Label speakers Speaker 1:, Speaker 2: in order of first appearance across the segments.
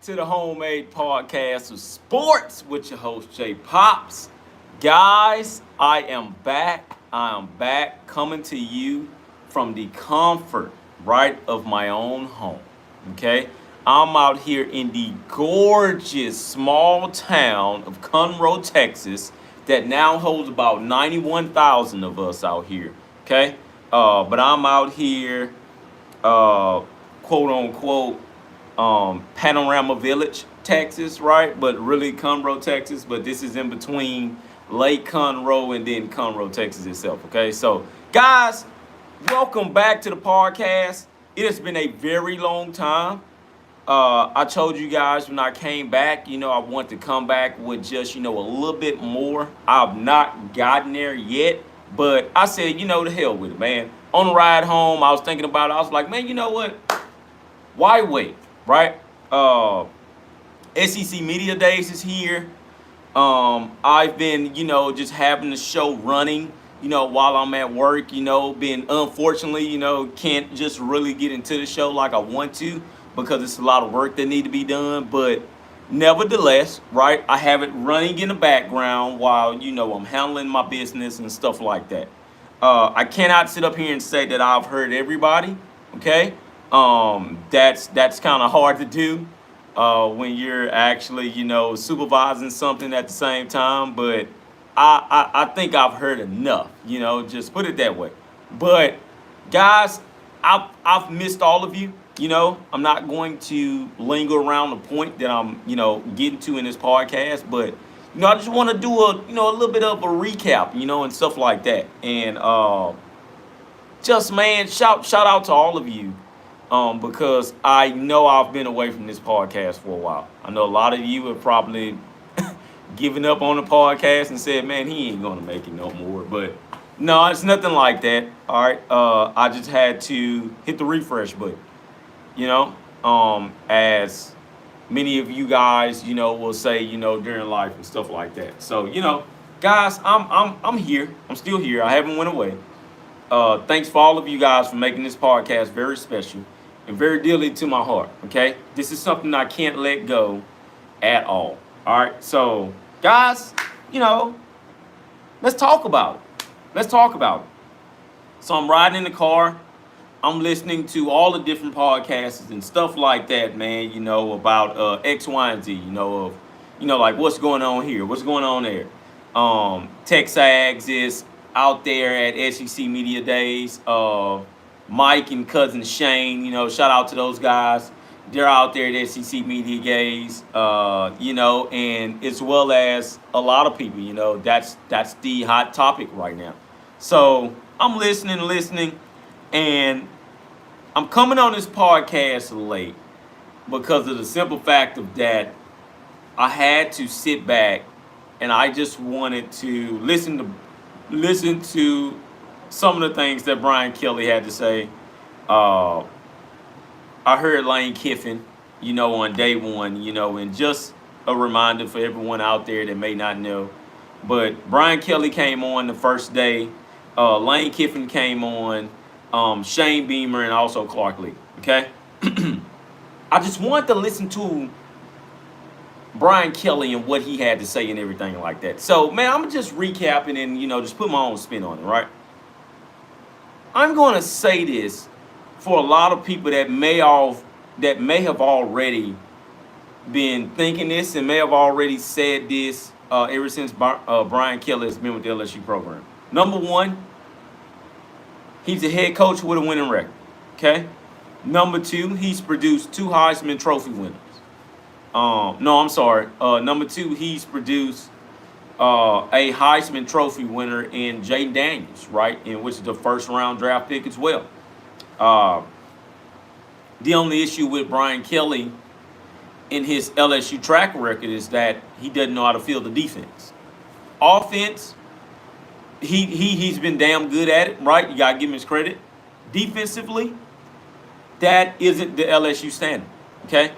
Speaker 1: to the Homemade Podcast of Sports with your host, Jay Pops. Guys, I am back. I am back coming to you from the comfort, right, of my own home. Okay? I'm out here in the gorgeous small town of Conroe, Texas, that now holds about 91,000 of us out here. Okay? But I'm out here uh, quote unquote Panorama Village, Texas, right? But really Conroe, Texas. But this is in between Lake Conroe and then Conroe, Texas itself. Okay, so guys, welcome back to the podcast. It has been a very long time. I told you guys when I came back, I want to come back with just, a little bit more. I've not gotten there yet, but I said, the hell with it, man. On the ride home, I was thinking about it. I was like, man, you know what? Why wait, right? SEC Media Days is here. I've been, just having the show running, while I'm at work, being unfortunately, can't just really get into the show like I want to because it's a lot of work that need to be done. But nevertheless, right, I have it running in the background while, I'm handling my business and stuff like that. I cannot sit up here and say that I've heard everybody, okay? That's kind of hard to do when you're actually, supervising something at the same time. But I think I've heard enough, just put it that way. But guys, I've missed all of you. I'm not going to linger around the point that I'm, getting to in this podcast, but I just want to do a little bit of a recap, and stuff like that. And just man, shout out to all of you. Because I know I've been away from this podcast for a while. I know a lot of you have probably given up on the podcast and said, man, he ain't going to make it no more. But no, it's nothing like that. All right. I just had to hit the refresh button, as many of you guys, will say, during life and stuff like that. So, guys, I'm here. I'm still here. I haven't went away. Thanks for all of you guys for making this podcast very special and very dearly to my heart. Okay, this is something I can't let go at all. All right, so guys, let's talk about it. Let's talk about it. So I'm riding in the car. I'm listening to all the different podcasts and stuff like that, man. About X, Y, and Z. Of like what's going on here, what's going on there. Texags is out there at SEC Media Days. Mike and cousin Shane, shout out to those guys. They're out there at SEC Media Days, and as well as a lot of people, that's the hot topic right now. So I'm listening, and I'm coming on this podcast late because of the simple fact of that I had to sit back and I just wanted to listen to some of the things that Brian Kelly had to say. I heard Lane Kiffin, on day one, and just a reminder for everyone out there that may not know. But Brian Kelly came on the first day. Lane Kiffin came on. Shane Beamer and also Clark Lee. Okay? I just wanted to listen to Brian Kelly and what he had to say and everything like that. So, man, I'm just recapping and, just put my own spin on it, right? I'm going to say this for a lot of people that may have already been thinking this and may have already said this ever since Brian Kelly has been with the LSU program. Number one, he's a head coach with a winning record, okay? Number two, he's produced 2 Heisman Trophy winners. Number two, he's produced a Heisman Trophy winner in Jayden Daniels, right? In which is the first round draft pick as well. The only issue with Brian Kelly in his LSU track record is that he doesn't know how to field the defense. Offense, he's been damn good at it, right? You gotta give him his credit. Defensively, that isn't the LSU standard, okay?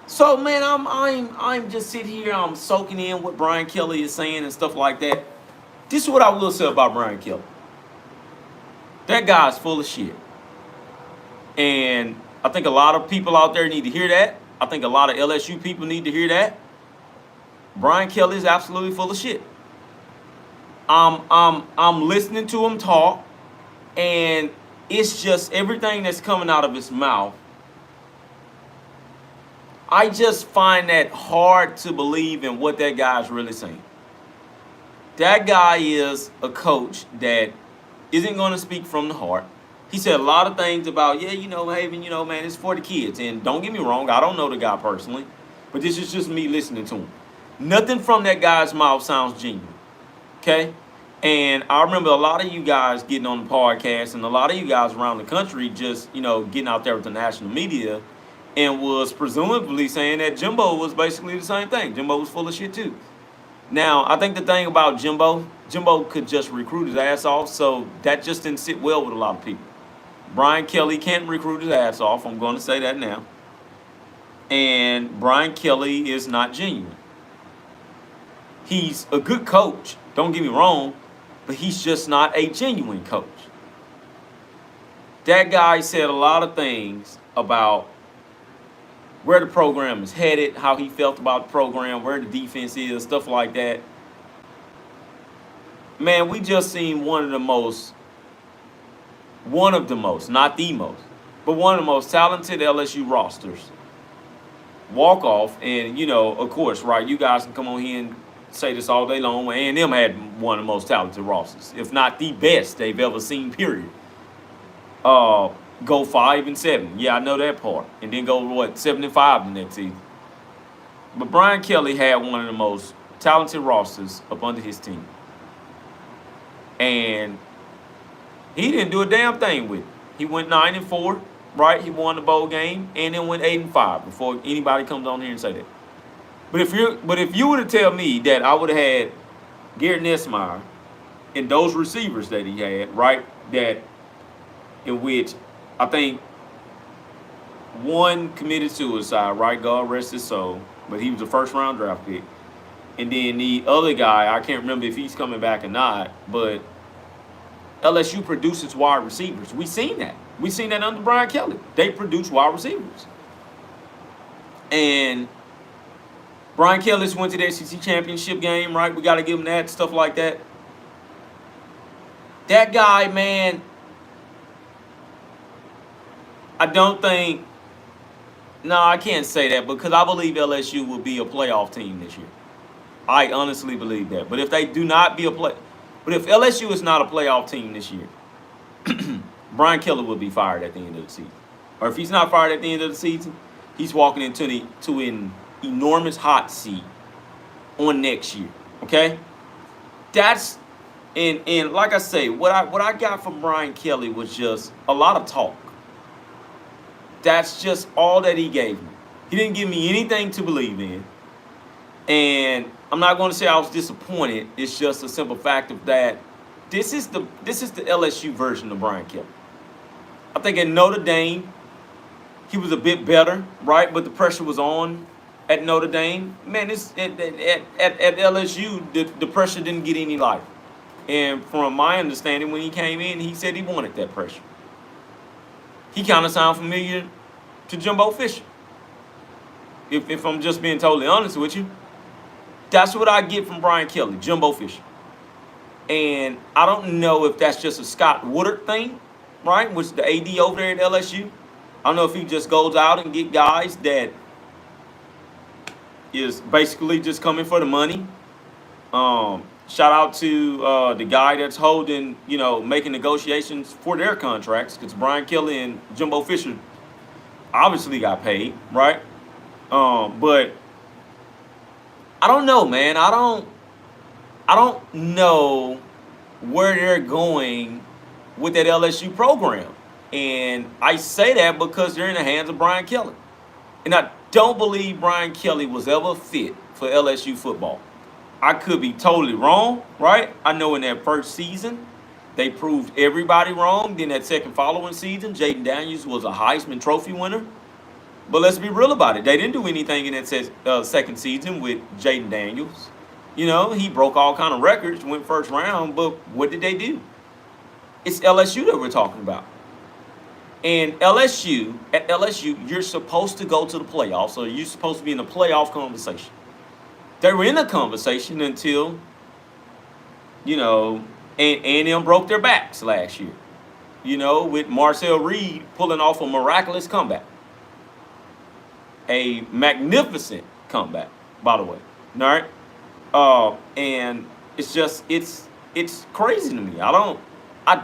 Speaker 1: So man, I'm just sitting here, I'm soaking in what Brian Kelly is saying and stuff like that. This is what I will say about Brian Kelly. That guy's full of shit. And I think a lot of people out there need to hear that. I think a lot of LSU people need to hear that. Brian Kelly is absolutely full of shit. I'm listening to him talk, and it's just everything that's coming out of his mouth. I just find that hard to believe in what that guy's really saying. That guy is a coach that isn't going to speak from the heart. He said a lot of things about, yeah, Haven, man, it's for the kids. And don't get me wrong, I don't know the guy personally, but this is just me listening to him. Nothing from that guy's mouth sounds genuine, okay? And I remember a lot of you guys getting on the podcast and a lot of you guys around the country just, getting out there with the national media and was presumably saying that Jimbo was basically the same thing. Jimbo was full of shit too. Now, I think the thing about Jimbo could just recruit his ass off, so that just didn't sit well with a lot of people. Brian Kelly can't recruit his ass off. I'm going to say that now. And Brian Kelly is not genuine. He's a good coach, don't get me wrong, but he's just not a genuine coach. That guy said a lot of things about where the program is headed, how he felt about the program, where the defense is, stuff like that. Man, we just seen one of the most, not the most, but one of the most talented LSU rosters walk off. And, of course, right, you guys can come on here and say this all day long. A&M had one of the most talented rosters, if not the best they've ever seen, period. Go 5-7. Yeah, I know that part. And then go, 7-5 the next season. But Brian Kelly had one of the most talented rosters up under his team. And he didn't do a damn thing with it. He went 9-4, right? He won the bowl game and then went 8-5 before anybody comes on here and say that. But if you were to tell me that I would have had Garrett Nussmeier and those receivers that he had, right, that in which I think one committed suicide, right, God rest his soul, but he was a first-round draft pick. And then the other guy, I can't remember if he's coming back or not, but LSU produces wide receivers. We seen that. We seen that under Brian Kelly. They produce wide receivers. And Brian Kelly's went to the SEC championship game, right? We got to give him that, stuff like that. That guy, man, I don't think, no, I can't say that because I believe LSU will be a playoff team this year. I honestly believe that. But if they do not be but if LSU is not a playoff team this year, Brian Kelly will be fired at the end of the season. Or if he's not fired at the end of the season, he's walking into an enormous hot seat on next year. Okay? That's and like I say, what I got from Brian Kelly was just a lot of talk. That's just all that he gave me. He didn't give me anything to believe in. And I'm not going to say I was disappointed. It's just a simple fact of that this is the LSU version of Brian Kelly. I think at Notre Dame, he was a bit better, right? But the pressure was on at Notre Dame. Man, at LSU, the pressure didn't get any lighter. And from my understanding, when he came in, he said he wanted that pressure. He kind of sounded familiar to Jimbo Fisher. If I'm just being totally honest with you, that's what I get from Brian Kelly, Jimbo Fisher. And I don't know if that's just a Scott Woodard thing, right, which the AD over there at LSU. I don't know if he just goes out and get guys that is basically just coming for the money. Shout out to the guy that's holding, making negotiations for their contracts, because Brian Kelly and Jimbo Fisher obviously got paid, right? But I don't know, man. I don't know where they're going with that LSU program. And I say that because they're in the hands of Brian Kelly. And I don't believe Brian Kelly was ever fit for LSU football. I could be totally wrong, right? I know in that first season, they proved everybody wrong. Then that second following season, Jayden Daniels was a Heisman Trophy winner. But let's be real about it. They didn't do anything in that second season with Jayden Daniels. He broke all kind of records, went first round, but what did they do? It's LSU that we're talking about. And at LSU, you're supposed to go to the playoffs, so you're supposed to be in the playoff conversation. They were in the conversation until, you know, A&M broke their backs last year. You know, with Marcel Reed pulling off a miraculous comeback. A magnificent comeback, by the way. All right? And it's just it's crazy to me. I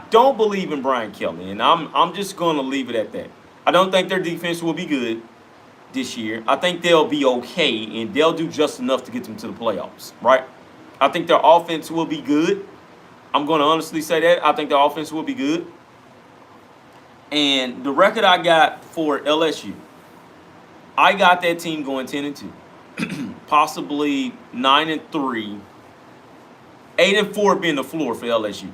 Speaker 1: don't believe in Brian Kelly, and I'm just gonna leave it at that. I don't think their defense will be good this year. I think they'll be okay, and they'll do just enough to get them to the playoffs, right? I think their offense will be good. I'm gonna honestly say that. I think their offense will be good. And the record I got for LSU, I got that team going 10-2, possibly 9-3, 8-4 being the floor for LSU.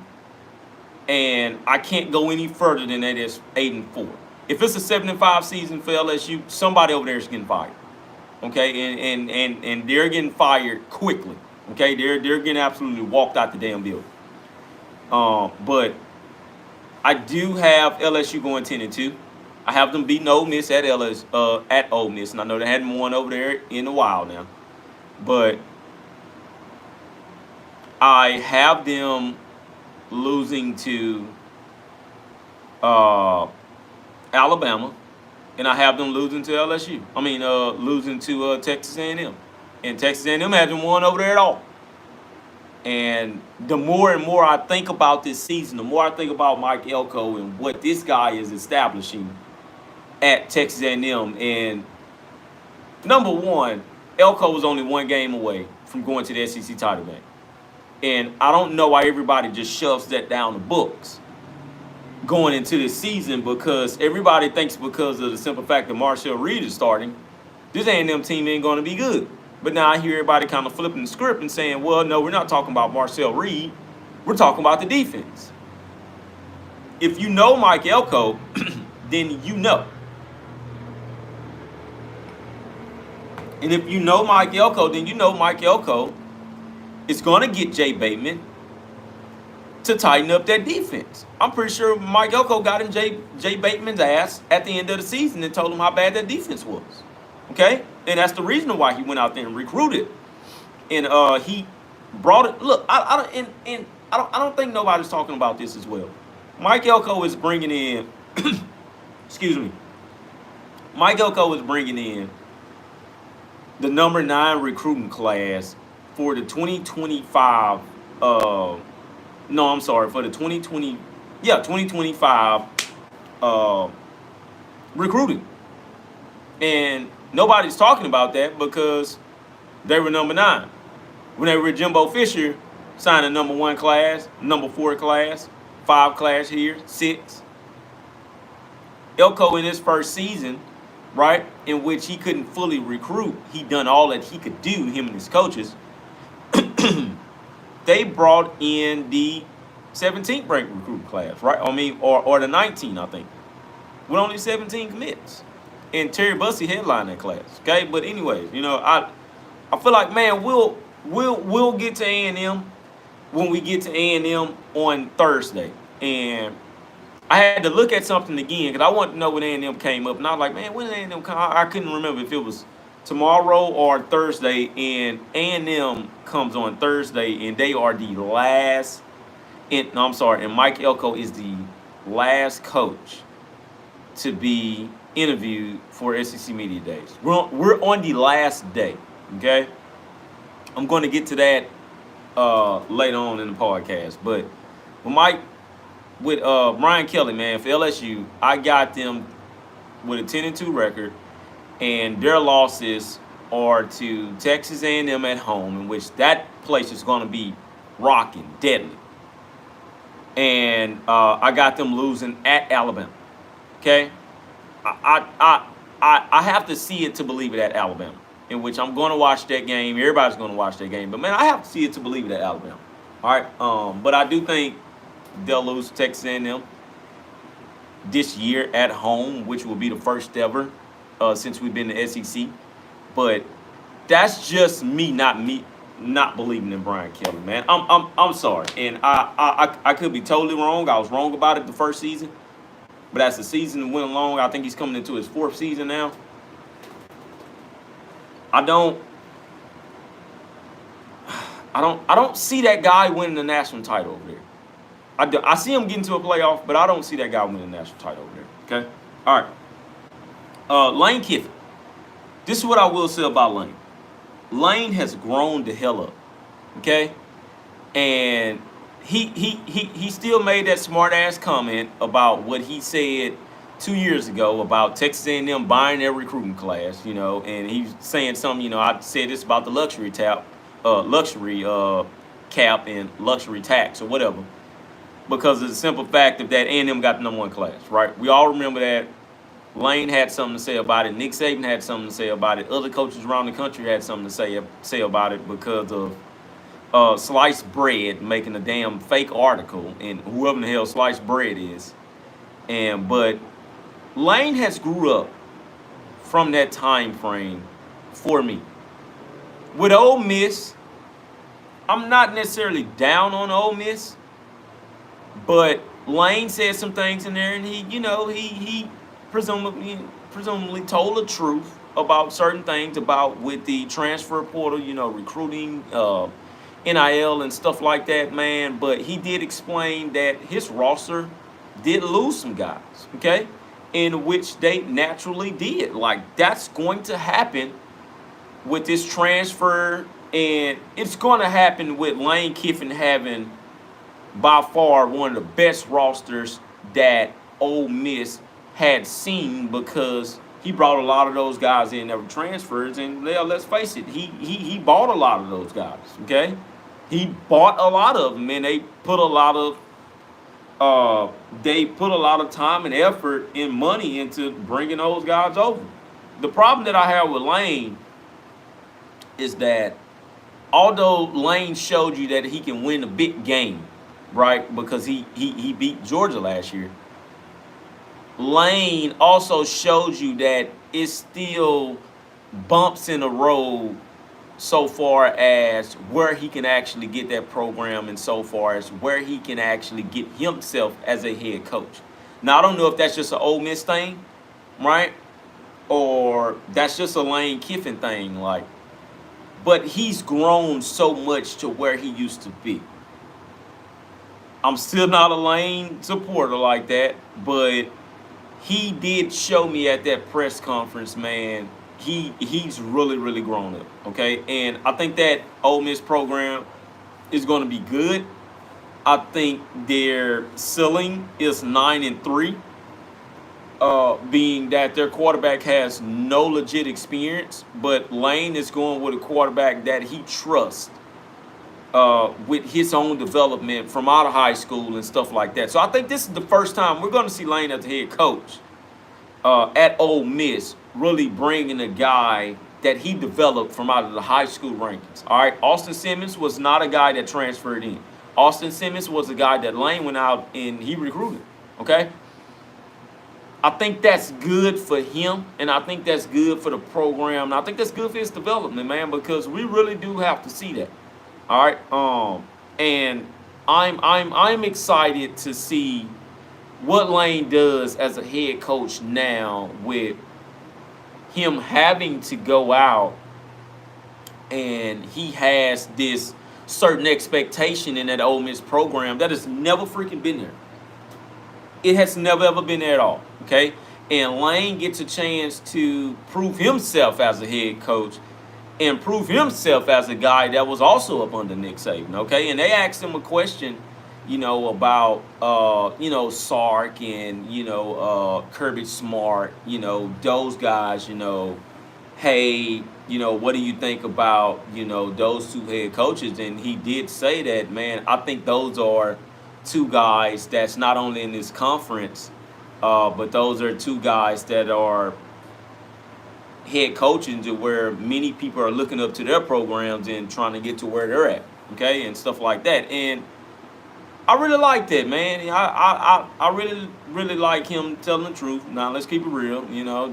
Speaker 1: And I can't go any further than that. Is 8-4. If it's a 7-5 season for LSU, somebody over there is getting fired. Okay, and they're getting fired quickly. Okay, they're getting absolutely walked out the damn building. But I do have LSU going 10-2. I have them beating Ole Miss at Ole Miss, and I know they hadn't won over there in a while now. But I have them losing to Alabama, and I have them losing to LSU. I mean, losing to Texas A&M, and Texas A&M hasn't won over there at all. And the more and more I think about this season, the more I think about Mike Elko and what this guy is establishing at Texas A&M. And number one, Elko was only one game away from going to the SEC title game. And I don't know why everybody just shoves that down the books going into this season, because everybody thinks because of the simple fact that Marcel Reed is starting, this A&M team ain't going to be good. But now I hear everybody kind of flipping the script and saying, well, no, we're not talking about Marcel Reed. We're talking about the defense. If you know Mike Elko, then you know. And if you know Mike Elko, then you know Mike Elko is going to get Jay Bateman to tighten up that defense. I'm pretty sure Mike Elko got in Jay Bateman's ass at the end of the season and told him how bad that defense was. Okay? And that's the reason why he went out there and recruited. And he brought it. Look, I don't think nobody's talking about this as well. Mike Elko is bringing in excuse me. Mike Elko is bringing in the number 9 recruiting class for the 2025 for the 2025 recruiting. And nobody's talking about that because they were number 9. When they were Jimbo Fisher, signed a number 1 class, number 4 class, 5 class here, 6. Elko in his first season, right, in which he couldn't fully recruit, he done all that he could do, him and his coaches. They brought in the 17th ranked recruiting class, right? I mean, or the 19, I think, with only 17 commits. And Terry Bussey headlined that class. Okay, but anyways, you know, I feel like, man, we'll get to A&M when we get to A&M on Thursday. And I had to look at something again because I wanted to know when A&M came up, and I was like, man, when did A&M come? I couldn't remember if it was tomorrow or Thursday. And A&M comes on Thursday, and they are the last. And Mike Elko is the last coach to be interviewed for SEC Media Days. We're on the last day, okay? I'm going to get to that later on in the podcast. But with Brian Kelly, man, for LSU, I got them with a 10-2 record, and their losses are to Texas A&M at home, in which that place is going to be rocking, deadly. And I got them losing at Alabama, okay? I have to see it to believe it at Alabama, in which I'm going to watch that game. Everybody's going to watch that game. But, man, I have to see it to believe it at Alabama. All right? But I do think they'll lose to Texas A&M this year at home, which will be the first ever since we've been to SEC. But that's just me not believing in Brian Kelly, man. I'm sorry. And I could be totally wrong. I was wrong about it the first season. But as the season went along, I think he's coming into his 4th season now. I don't see that guy winning the national title over there. I see him getting to a playoff, but I don't see that guy winning the national title over there. Okay? All right. Lane Kiffin. This is what I will say about Lane. Lane has grown the hell up. Okay? And he still made that smart ass comment about what he said 2 years ago about Texas A&M buying their recruiting class, and he's saying something, I said this about the luxury cap and luxury tax or whatever, because of the simple fact of that A&M got the #1 class, right? We all remember that. Lane had something to say about it. Nick Saban had something to say about it. Other coaches around the country had something to say about it because of Sliced Bread making a damn fake article, and whoever the hell Sliced Bread is. But Lane has grew up from that time frame for me. With Ole Miss, I'm not necessarily down on Ole Miss, but Lane said some things in there, and he presumably told the truth about certain things about with the transfer portal, recruiting, NIL and stuff like that, man. But he did explain that his roster did lose some guys, okay, in which they naturally did. Like, that's going to happen with this transfer, and it's going to happen with Lane Kiffin having by far one of the best rosters that Ole Miss had seen, because he brought a lot of those guys in that were transfers, and let's face it, he bought a lot of those guys, okay? He bought a lot of them, and they put a lot of time and effort and money into bringing those guys over. The problem that I have with Lane is that although Lane showed you that he can win a big game, right, because he beat Georgia last year, Lane also showed you that it's still bumps in the road so far as where he can actually get that program, and so far as where he can actually get himself as a head coach. Now, I don't know if that's just an Ole Miss thing, right? Or that's just a Lane Kiffin thing, but he's grown so much to where he used to be. I'm still not a Lane supporter like that, but he did show me at that press conference, man, he's really, really grown up, okay? And I think that Ole Miss program is going to be good. I think their ceiling is 9-3, being that their quarterback has no legit experience, but Lane is going with a quarterback that he trusts with his own development from out of high school and stuff like that. So I think this is the first time we're going to see Lane as the head coach at Ole Miss, really bringing a guy that he developed from out of the high school rankings. All right, Austin Simmons was not a guy that transferred in. Austin Simmons was a guy that Lane went out and he recruited, okay? I think that's good for him, and I think that's good for the program, and I think that's good for his development, man, because we really do have to see that. All right, and I'm excited to see what Lane does as a head coach now, with him having to go out, and he has this certain expectation in that Ole Miss program that has never freaking been there. It has never ever been there at all, okay? And Lane gets a chance to prove himself as a head coach and prove himself as a guy that was also up under Nick Saban, okay? And they asked him a question, about, Sark and, Kirby Smart, those guys, hey, what do you think about, those two head coaches? And he did say that, man, I think those are two guys that's not only in this conference, but those are two guys that are head coaching to where many people are looking up to their programs and trying to get to where they're at, okay, and stuff like that. And I really like that, man. I really, really like him telling the truth. Now, let's keep it real.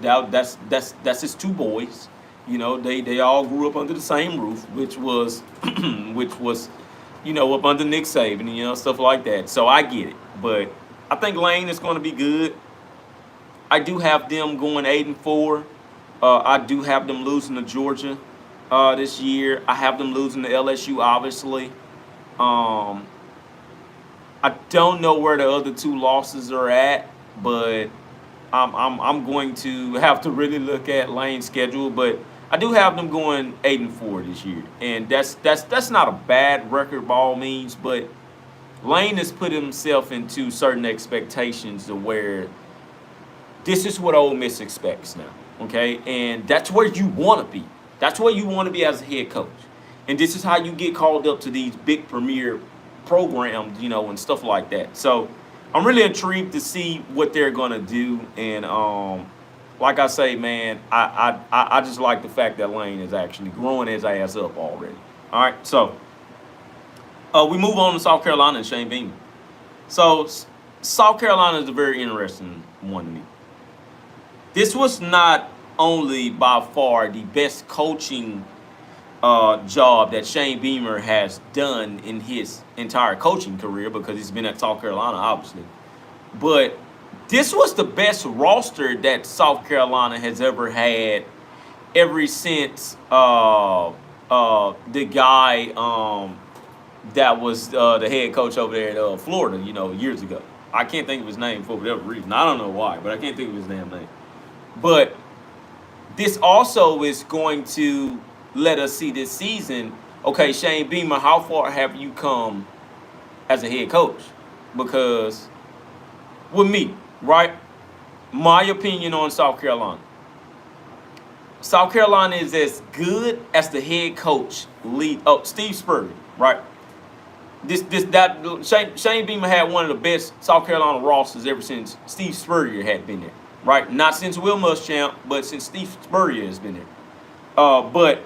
Speaker 1: That's his two boys. They all grew up under the same roof, which was up under Nick Saban, stuff like that. So I get it. But I think Lane is going to be good. I do have them going 8-4. I do have them losing to Georgia this year. I have them losing to LSU, obviously. Um, I don't know where the other two losses are at, but I'm going to have to really look at Lane's schedule. But I do have them going 8-4 this year, and that's not a bad record by all means. But Lane has put himself into certain expectations to where this is what Ole Miss expects now. Okay, and that's where you want to be. That's where you want to be as a head coach. And this is how you get called up to these big premier programs, and stuff like that. So I'm really intrigued to see what they're gonna do. And like I say, man, I just like the fact that Lane is actually growing his ass up already. All right, so we move on to South Carolina and Shane Beamer. So South Carolina is a very interesting one to me. This was not only by far the best coaching job that Shane Beamer has done in his entire coaching career, because he's been at South Carolina, obviously. But this was the best roster that South Carolina has ever had ever since the guy that was the head coach over there at Florida, years ago. I can't think of his name for whatever reason. I don't know why, but I can't think of his damn name. But this also is going to let us see this season, okay, Shane Beamer, how far have you come as a head coach? Because with me, right, my opinion on South Carolina. South Carolina is as good as the head coach Steve Spurrier, right? Shane Beamer had one of the best South Carolina rosters ever since Steve Spurrier had been there, right? Not since Will Muschamp, but since Steve Spurrier has been there. But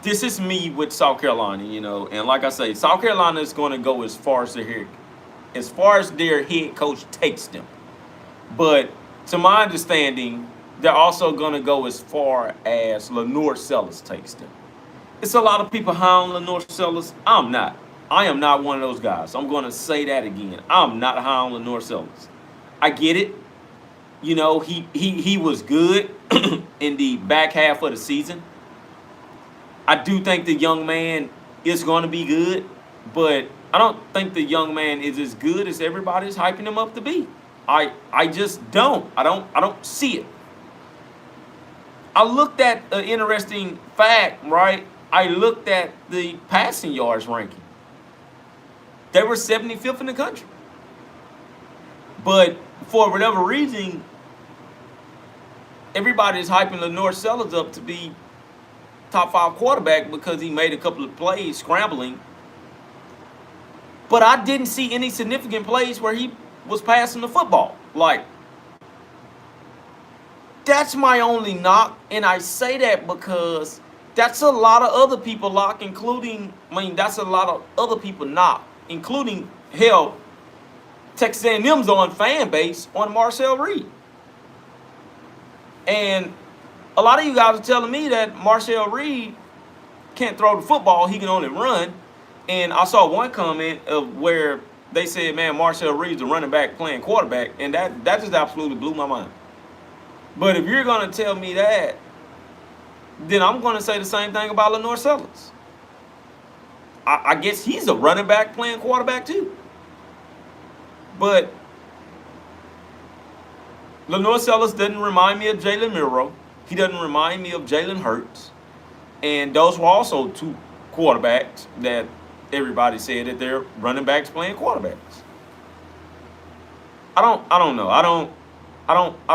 Speaker 1: this is me with South Carolina, and like I say, South Carolina is going to go as far as their head coach takes them. But to my understanding, they're also going to go as far as Lenore Sellers takes them. It's a lot of people high on Lenore Sellers. I'm not. I am not one of those guys. I'm going to say that again. I'm not high on Lenore Sellers. I get it. He was good in the back half of the season. I do think the young man is going to be good, but I don't think the young man is as good as everybody's hyping him up to be. I just don't. I don't see it. I looked at an interesting fact, right? I looked at the passing yards ranking. They were 75th in the country. But for whatever reason, everybody is hyping Lenore Sellers up to be top 5 quarterback because he made a couple of plays scrambling. But I didn't see any significant plays where he was passing the football. Like, that's my only knock. And I say that because that's a lot of other people knock, that's a lot of other people knock, including, hell, Texas A&M's on fan base on Marcel Reed. And a lot of you guys are telling me that Marcel Reed can't throw the football, he can only run. And I saw one comment of where they said, man, Marcel Reed's a running back playing quarterback, and that just absolutely blew my mind. But if you're going to tell me that, then I'm going to say the same thing about Lenore Sellers. I guess he's a running back playing quarterback too. But Lenore Sellers doesn't remind me of Jalen Milroe. He doesn't remind me of Jalen Hurts. And those were also two quarterbacks that everybody said that they're running backs playing quarterbacks. I don't know. I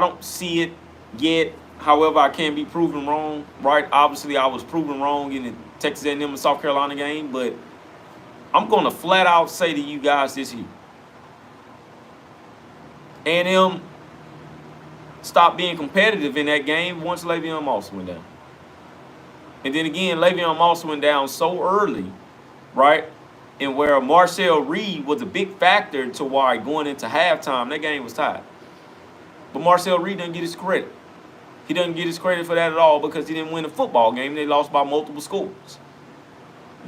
Speaker 1: don't see it yet. However, I can be proven wrong, right? Obviously, I was proven wrong in the Texas A&M and South Carolina game, but I'm going to flat out say to you guys this year, A&M stopped being competitive in that game once Le'Veon Moss went down. And then again, Le'Veon Moss went down so early, right? And where Marcel Reed was a big factor to why going into halftime, that game was tied. But Marcel Reed didn't get his credit. He doesn't get his credit for that at all because he didn't win a football game. They lost by multiple scores.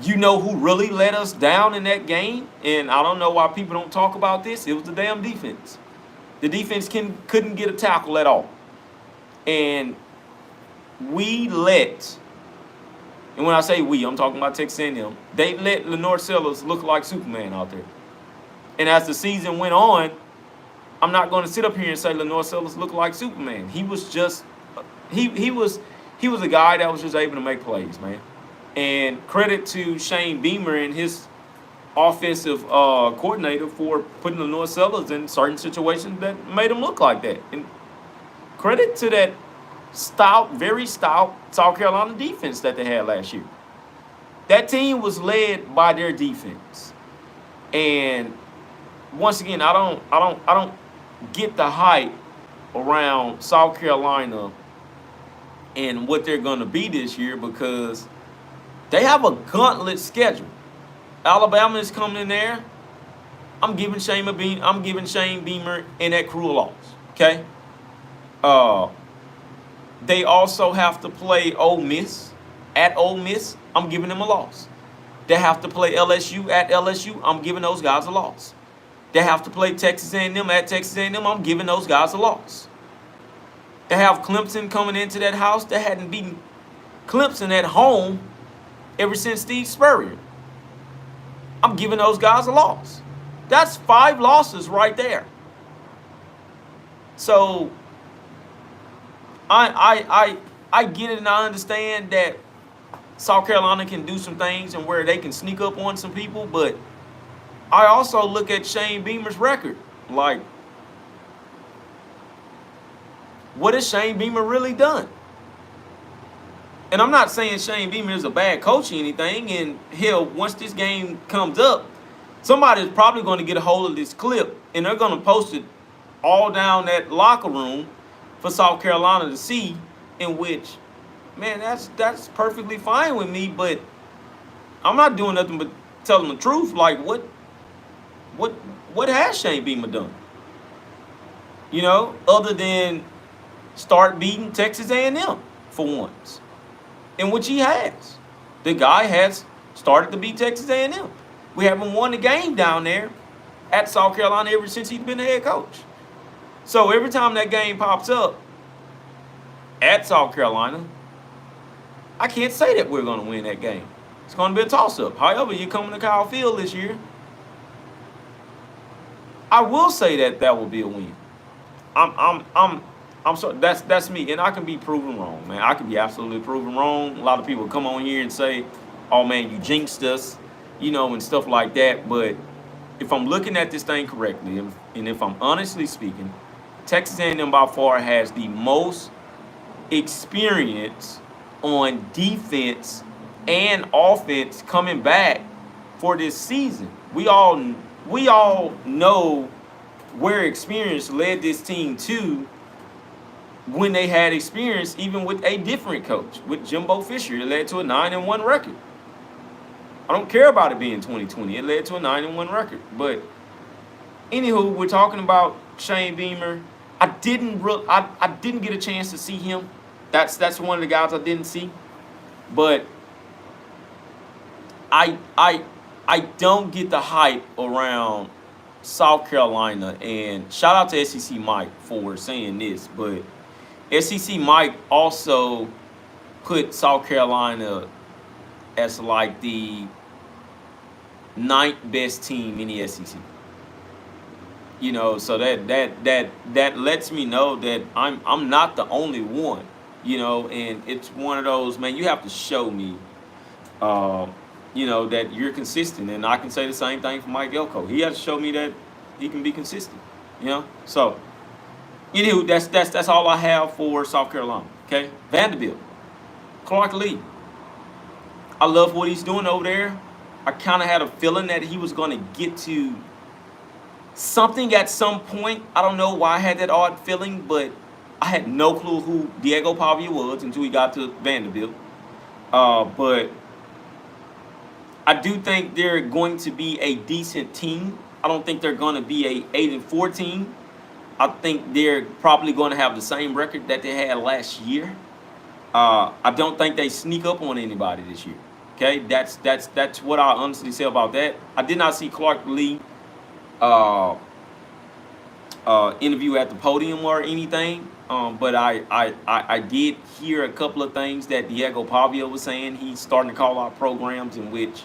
Speaker 1: You know who really let us down in that game? And I don't know why people don't talk about this. It was the damn defense. The defense couldn't get a tackle at all. And we let, and when I say we, I'm talking about Texas A&M, they let Lenore Sellers look like Superman out there. And as the season went on, I'm not going to sit up here and say Lenore Sellers looked like Superman. He was just, he was a guy that was just able to make plays, man. And credit to Shane Beamer and his offensive coordinator for putting Lenore Sellers in certain situations that made him look like that. And credit to that stout, very stout South Carolina defense that they had last year. That team was led by their defense. And once again, I don't get the hype around South Carolina and what they're going to be this year, because they have a gauntlet schedule. Alabama is coming in there. I'm giving Shane Beamer and that crew a loss. Okay. They also have to play Ole Miss at Ole Miss. I'm giving them a loss. They have to play LSU at LSU. I'm giving those guys a loss. They have to play Texas A&M at Texas A&M. I'm giving those guys a loss. They have Clemson coming into that house. They hadn't beaten Clemson at home ever since Steve Spurrier. I'm giving those guys a loss. That's 5 losses right there. So I get it, and I understand that South Carolina can do some things and where they can sneak up on some people, but I also look at Shane Beamer's record. Like, what has Shane Beamer really done? And I'm not saying Shane Beamer is a bad coach or anything. And hell, once this game comes up, somebody's probably going to get a hold of this clip and they're going to post it all down that locker room for South Carolina to see. In which, man, that's perfectly fine with me. But I'm not doing nothing but telling the truth. Like, what has Shane Beamer done? You know, other than start beating Texas A&M for once. In which he has. The guy has started to beat Texas A&M. We haven't won the game down there at South Carolina ever since he's been the head coach. So every time that game pops up at South Carolina, I can't say that we're going to win that game. It's going to be a toss-up. However, you're coming to Kyle Field this year, I will say that will be a win. I'm sorry, that's me, and I can be proven wrong, man. I can be absolutely proven wrong. A lot of people come on here and say, "Oh man, you jinxed us," you know, and stuff like that. But if I'm looking at this thing correctly, and if I'm honestly speaking, Texas A&M by far has the most experience on defense and offense coming back for this season. We all know where experience led this team to when they had experience, even with a different coach, with Jimbo Fisher. It led to a 9-1 record. I don't care about it being 2020. It led to a 9-1 record. But anywho, we're talking about Shane Beamer. I didn't get a chance to see him. That's one of the guys I didn't see. But I don't get the hype around South Carolina. And shout out to SEC Mike for saying this, but SEC Mike also put South Carolina as like the 9th best team in the SEC. You know, so that lets me know that I'm not the only one. You know, and it's one of those, man, you have to show me, you know, that you're consistent. And I can say the same thing for Mike Elko. He has to show me that he can be consistent. You know, so. Anywho, that's all I have for South Carolina. Okay, Vanderbilt, Clark Lee. I love what he's doing over there. I kind of had a feeling that he was going to get to something at some point. I don't know why I had that odd feeling, but I had no clue who Diego Pavia was until he got to Vanderbilt. But I do think they're going to be a decent team. I don't think they're going to be a 8-4 team. I think they're probably going to have the same record that they had last year. I don't think they sneak up on anybody this year. Okay, that's what I honestly say about that. I did not see Clark Lee interview at the podium or anything. But I did hear a couple of things that Diego Pavia was saying. He's starting to call out programs in which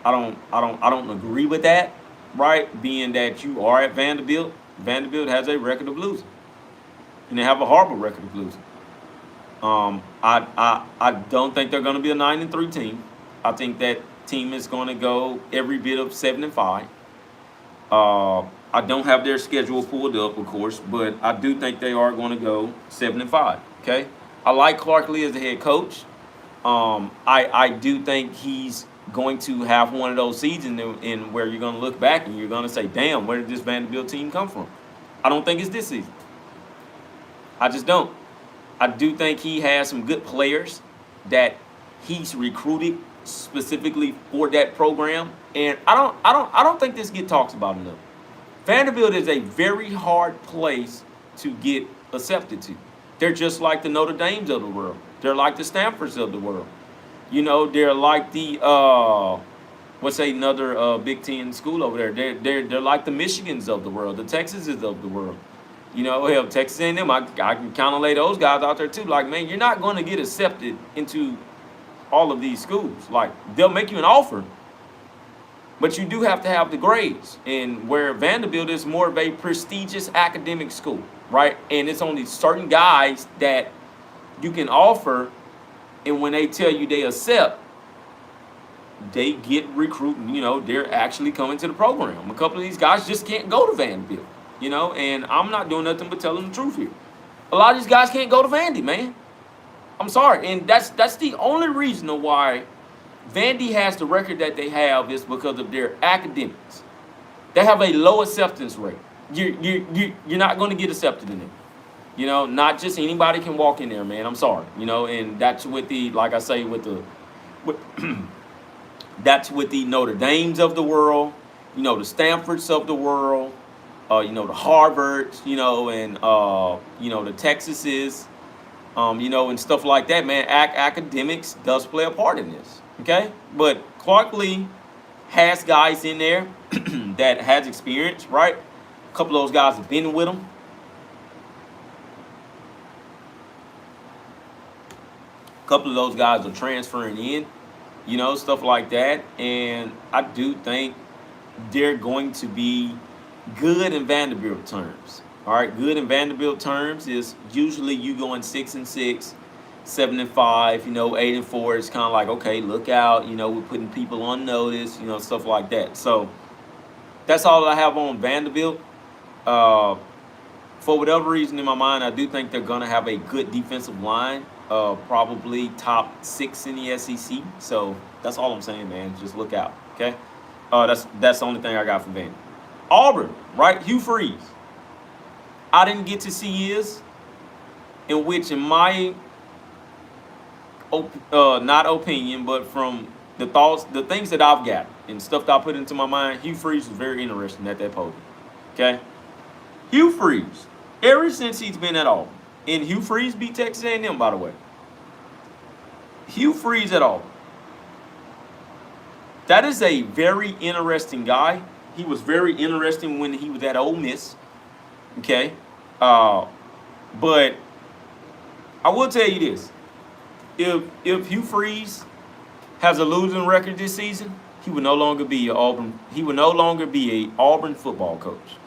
Speaker 1: I don't agree with that, right? Being that you are at Vanderbilt, Vanderbilt has a record of losing, and they have a horrible record of losing. I don't think they're going to be a 9-3 team. I think that team is going to go every bit of 7-5. I don't have their schedule pulled up, of course, but I do think they are going to go 7-5. Okay, I like Clark Lee as the head coach. I do think he's going to have one of those seasons in where you're going to look back and you're going to say, "Damn, where did this Vanderbilt team come from?" I don't think it's this season. I just don't. I do think he has some good players that he's recruited specifically for that program, and I don't think this gets talked about enough. Vanderbilt is a very hard place to get accepted to. They're just like the Notre Dames of the world. They're like the Stanfords of the world. They're like the what's another Big Ten school over there? They're like the Michigans of the world, the Texases of the world. Hell, Texas A&M, I can kind of lay those guys out there too. Like, man, you're not going to get accepted into all of these schools. Like, they'll make you an offer, but you do have to have the grades. And where Vanderbilt is more of a prestigious academic school, right? And it's only certain guys that you can offer, and when they tell you they accept, they get recruited. They're actually coming to the program. A couple of these guys just can't go to Vanderbilt. And I'm not doing nothing but telling the truth here. A lot of these guys can't go to Vandy, man. I'm sorry. And that's the only reason why Vandy has the record that they have is because of their academics. They have a low acceptance rate. You're not going to get accepted in there. Not just anybody can walk in there, man. I'm sorry. And that's with the, like I say, that's with the Notre Dames of the world, the Stanfords of the world, the Harvards, and the Texases, and stuff like that, man. Academics does play a part in this, okay? But Clark Lee has guys in there that has experience, right? A couple of those guys have been with him. A couple of those guys are transferring in, stuff like that. And I do think they're going to be good in Vanderbilt terms. All right, good in Vanderbilt terms is usually you going 6-6, 7-5, 8-4. It's kind of like, okay, look out, we're putting people on notice, stuff like that. So that's all I have on Vanderbilt. For whatever reason in my mind, I do think they're gonna have a good defensive line, probably top 6 in the SEC. So that's all I'm saying, man. Just look out, okay? That's the only thing I got from Vandy. Auburn, right? Hugh Freeze. I didn't get to see his, in which, in my not opinion, but from the thoughts, the things that I've got and stuff that I put into my mind, Hugh Freeze was very interesting at that podium. Okay, Hugh Freeze, ever since he's been at Auburn, and Hugh Freeze beat Texas A&M, by the way. Hugh Freeze at Auburn. That is a very interesting guy. He was very interesting when he was at Ole Miss. Okay. But I will tell you this. If Hugh Freeze has a losing record this season, he would no longer be a Auburn football coach.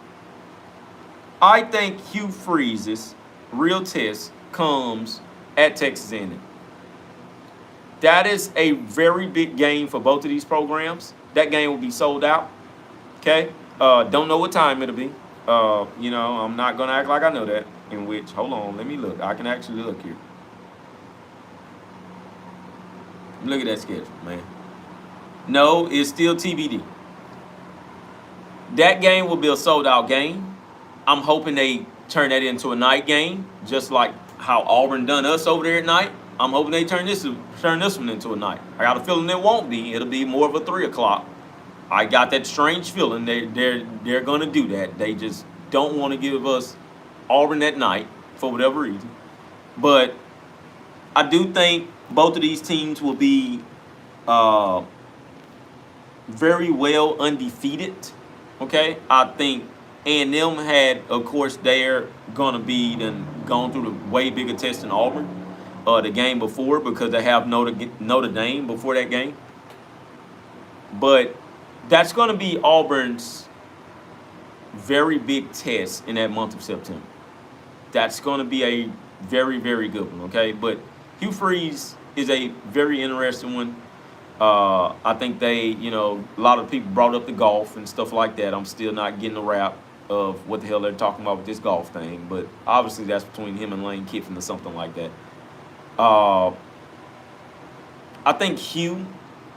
Speaker 1: I think Hugh Freeze's real test comes at Texas A&M. That is a very big game for both of these programs. That game will be sold out. Okay? Don't know what time it'll be. I'm not going to act like I know that. In which, hold on, let me look. I can actually look here. Look at that schedule, man. No, it's still TBD. That game will be a sold-out game. I'm hoping they turn that into a night game, just like how Auburn done us over there at night. I'm hoping they turn this one into a night. I got a feeling it won't be. It'll be more of a 3 o'clock. I got that strange feeling they're going to do that. They just don't want to give us Auburn at night for whatever reason. But I do think both of these teams will be very well undefeated. Okay, I think And them had, of course, they're gonna be then gone through the way bigger test than Auburn, the game before because they have Notre Dame before that game. But that's gonna be Auburn's very big test in that month of September. That's gonna be a very very good one. Okay, but Hugh Freeze is a very interesting one. I think a lot of people brought up the golf and stuff like that. I'm still not getting the rap of what the hell they're talking about with this golf thing, but obviously that's between him and Lane Kiffin or something like that. Uh, I think Hugh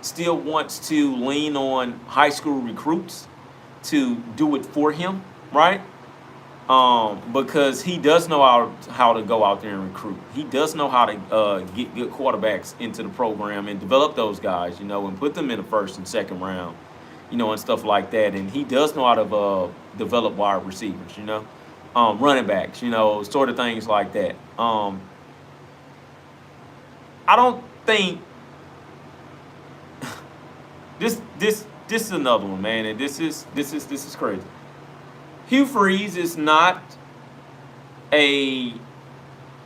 Speaker 1: still wants to lean on high school recruits to do it for him, right? Because he does know how to go out there and recruit. He does know how to get good quarterbacks into the program and develop those guys, and put them in the first and second round, and stuff like that. And he does know how to develop wide receivers, running backs, sort of things like that. I don't think this is another one, man, and this is crazy. Hugh Freeze is not a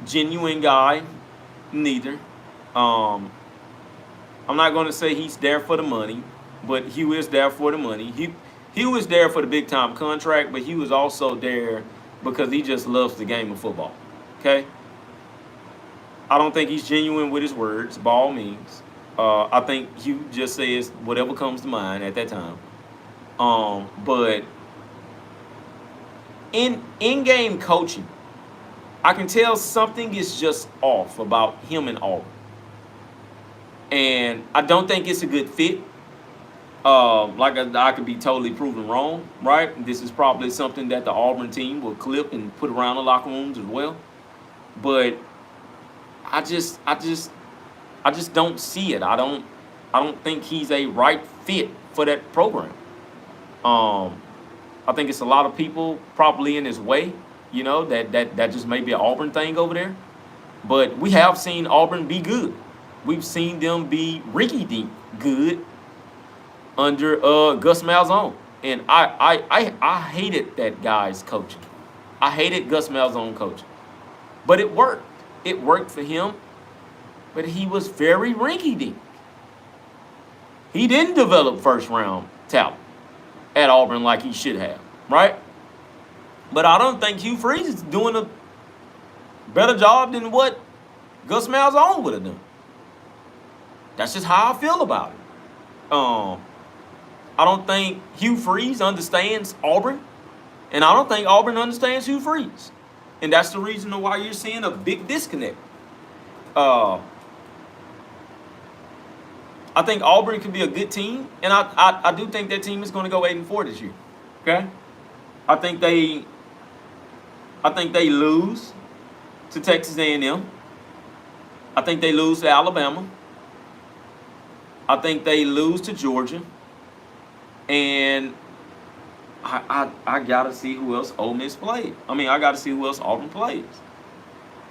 Speaker 1: genuine guy, neither. I'm not going to say he's there for the money, but Hugh is there for the money. Hugh is there for the big time contract, but Hugh is also there because he just loves the game of football. Okay? I don't think he's genuine with his words, by all means. I think Hugh just says whatever comes to mind at that time. But in-game coaching, I can tell something is just off about him and Auburn. And I don't think it's a good fit. I could be totally proven wrong, right? This is probably something that the Auburn team will clip and put around the locker rooms as well. But I just don't see it. I don't think he's a right fit for that program. I think it's a lot of people probably in his way, that just may be an Auburn thing over there. But we have seen Auburn be good. We've seen them be rinky-dink good under Gus Malzahn. And I hated that guy's coaching. I hated Gus Malzahn coaching. But it worked. It worked for him. But he was very rinky-dink. He didn't develop first-round talent at Auburn like he should have, right? But I don't think Hugh Freeze is doing a better job than what Gus Malzahn would have done. That's just how I feel about it. I don't think Hugh Freeze understands Auburn, and I don't think Auburn understands Hugh Freeze. And that's the reason why you're seeing a big disconnect. I think Auburn could be a good team, and I do think that team is going to go 8-4 this year. Okay, I think they lose to Texas A&M. I think they lose to Alabama. I think they lose to Georgia, and I gotta see who else Ole Miss played. I gotta see who else Auburn plays.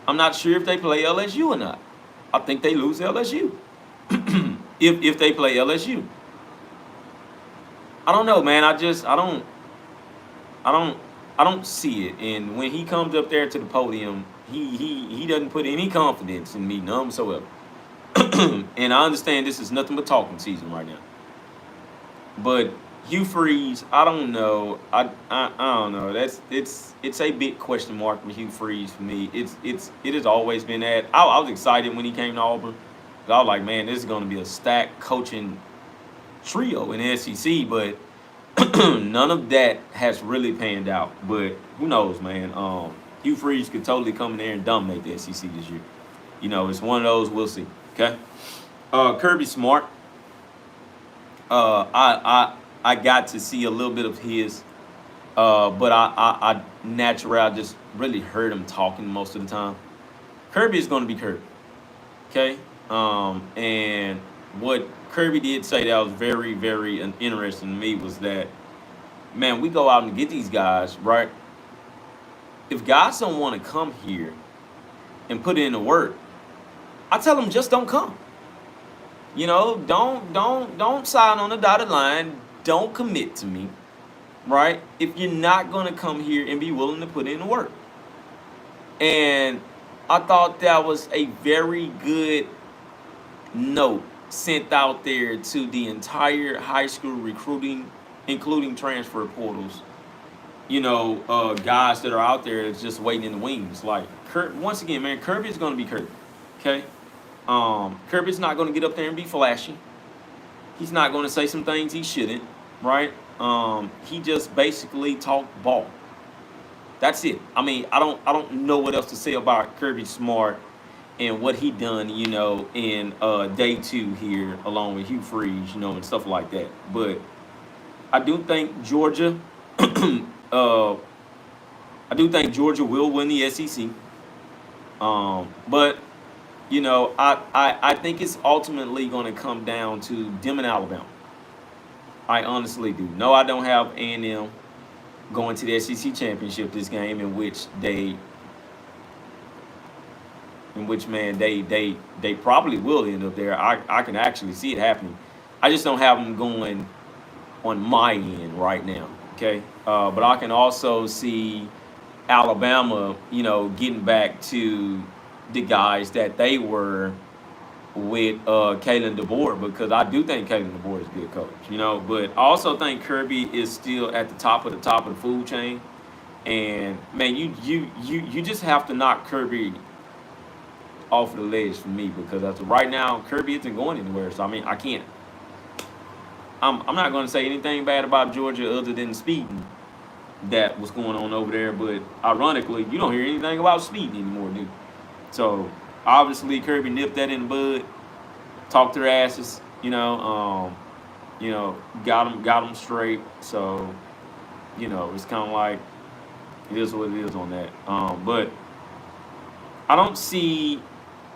Speaker 1: I'm not sure if they play LSU or not. I think they lose LSU. If they play LSU. I don't know, man. I don't see it. And when he comes up there to the podium, he doesn't put any confidence in me, none whatsoever. And I understand this is nothing but talking season right now. But Hugh Freeze, I don't know. I don't know. It's a big question mark with Hugh Freeze for me. It has always been that. I was excited when he came to Auburn. I was like, man, this is going to be a stacked coaching trio in the SEC, but none of that has really panned out. But who knows, man? Hugh Freeze could totally come in there and dominate the SEC this year. It's one of those. We'll see. Okay. Kirby Smart. I got to see a little bit of his, but I naturally just really heard him talking most of the time. Kirby is going to be Kirby. Okay. And what Kirby did say that was very, very interesting to me was that, man, we go out and get these guys, right? If guys don't want to come here and put in the work, I tell them just don't come. Don't sign on the dotted line. Don't commit to me. right? If you're not going to come here and be willing to put in the work. And I thought that was a very good note sent out there to the entire high school recruiting, including transfer portals. Guys that are out there that's just waiting in the wings. Like, once again, man, Kirby is going to be Kirby. Okay? Kirby's not going to get up there and be flashy. He's not going to say some things he shouldn't, right? He just basically talked ball. That's it. I mean, I don't know what else to say about Kirby Smart and what he done, in day two here, along with Hugh Freeze, and stuff like that. But I do think Georgia, uh, I do think Georgia will win the SEC. But I think it's ultimately going to come down to them and Alabama. I honestly do. No, I don't have A&M going to the SEC championship this game, man, they probably will end up there. I can actually see it happening. I just don't have them going on my end right now. Okay, but I can also see Alabama, getting back to the guys that they were with Kalen DeBoer, because I do think Kalen DeBoer is a good coach, But I also think Kirby is still at the top of the food chain. And man, you just have to knock Kirby off of the ledge for me, because as of right now, Kirby isn't going anywhere. So I mean, I can't. I'm not going to say anything bad about Georgia other than speeding that was going on over there. But ironically, you don't hear anything about speeding anymore, dude. So obviously, Kirby nipped that in the bud, talked their asses, got them straight. So it's kind of like it is what it is on that. But I don't see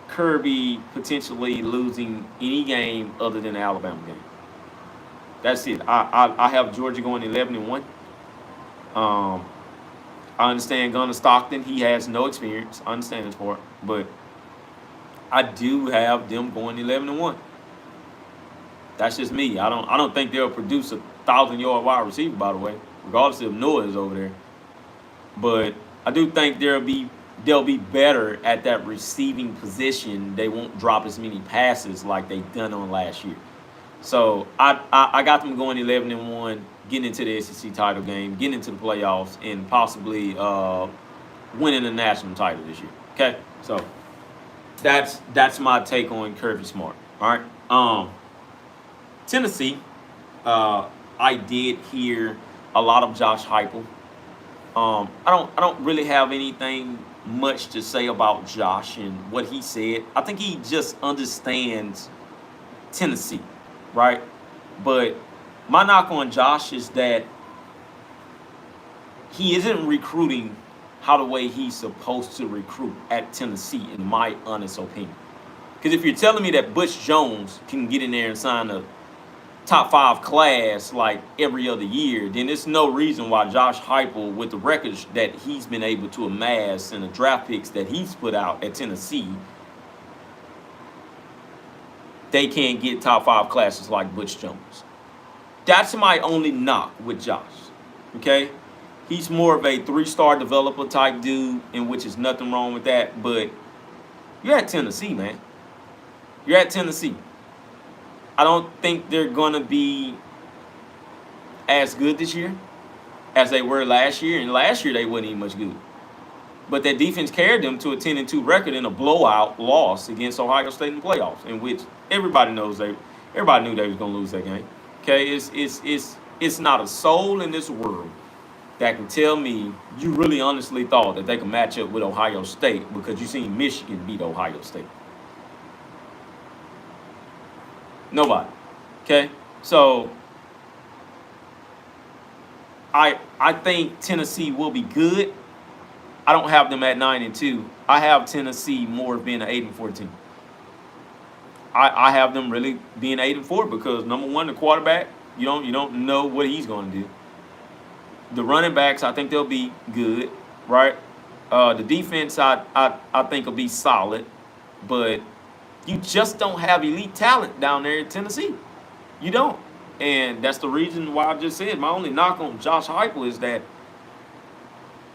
Speaker 1: Kirby potentially losing any game other than the Alabama game. That's it. I have Georgia going 11-1. Um, I understand Gunnar Stockton. He has no experience. I understand this part, but I do have them going 11-1. That's just me. I don't think they'll produce 1,000-yard wide receiver, by the way, regardless if Noah is over there. But I do think they'll be better at that receiving position. They won't drop as many passes like they done on last year. So I got them going 11-1, getting into the SEC title game, getting into the playoffs, and possibly winning the national title this year. Okay, so that's my take on Kirby Smart. All right, Tennessee. I did hear a lot of Josh Heupel. I don't really have anything much to say about Josh and what he said. I think he just understands Tennessee, right? But my knock on Josh is that he isn't recruiting how the way he's supposed to recruit at Tennessee, in my honest opinion. Because if you're telling me that Butch Jones can get in there and sign a top 5 class like every other year, then there's no reason why Josh Heupel, with the records that he's been able to amass and the draft picks that he's put out at Tennessee, they can't get top 5 classes like Butch Jones. That's my only knock with Josh. Okay? He's more of a 3-star developer type dude, in which is nothing wrong with that, but you're at Tennessee, man. You're at Tennessee. I don't think they're going to be as good this year as they were last year. And last year, they wasn't even much good. But their defense carried them to a 10-2 record in a blowout loss against Ohio State in the playoffs, in which everybody knew they was going to lose that game. Okay, it's not a soul in this world that can tell me you really honestly thought that they could match up with Ohio State because you seen Michigan beat Ohio State. Nobody. Okay? So I think Tennessee will be good. I don't have them at 9-2. I have Tennessee more being an 8-4 team. I have them really being 8-4 because number one, the quarterback, you don't know what he's going to do. The running backs, I think they'll be good, right? The defense, I think will be solid, but you just don't have elite talent down there in Tennessee. You don't. And that's the reason why I just said my only knock on Josh Heupel is that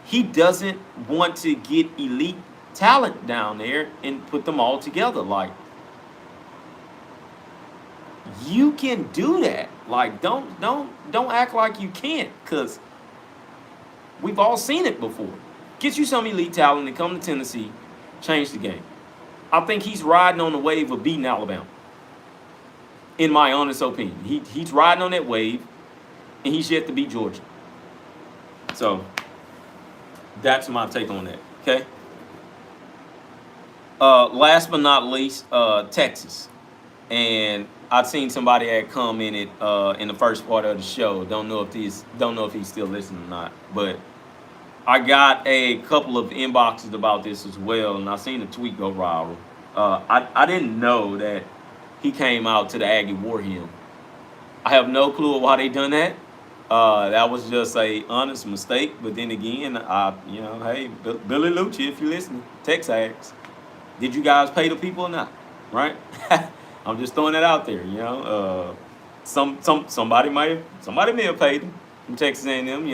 Speaker 1: he doesn't want to get elite talent down there and put them all together. Like, you can do that. Like, don't act like you can't, because we've all seen it before. Get you some elite talent and come to Tennessee, change the game. I think he's riding on the wave of beating Alabama. In my honest opinion, he's riding on that wave, and he's yet to beat Georgia. So that's my take on that. Okay. Last but not least, Texas, and I've seen somebody had commented in the first part of the show. Don't know if he's still listening or not, but I got a couple of inboxes about this as well, and I seen a tweet go viral. I didn't know that he came out to the Aggie War Hymn. I have no clue why they done that. That was just a honest mistake. But then again, hey, Billy Lucci, if you're listening, Texags, did you guys pay the people or not? Right? I'm just throwing that out there. Somebody may have paid them from Texas A&M.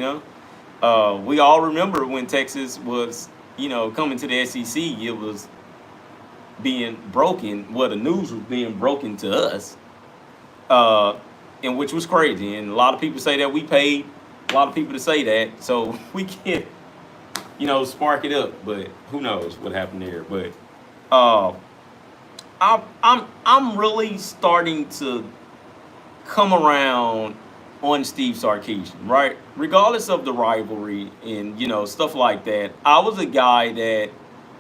Speaker 1: We all remember when Texas was coming to the SEC, it was being broken. Well, the news was being broken to us, and which was crazy. And a lot of people say that we paid a lot of people to say that, so we can't, spark it up. But who knows what happened there? But I'm really starting to come around on Steve Sarkisian, right? Regardless of the rivalry and stuff like that, I was a guy that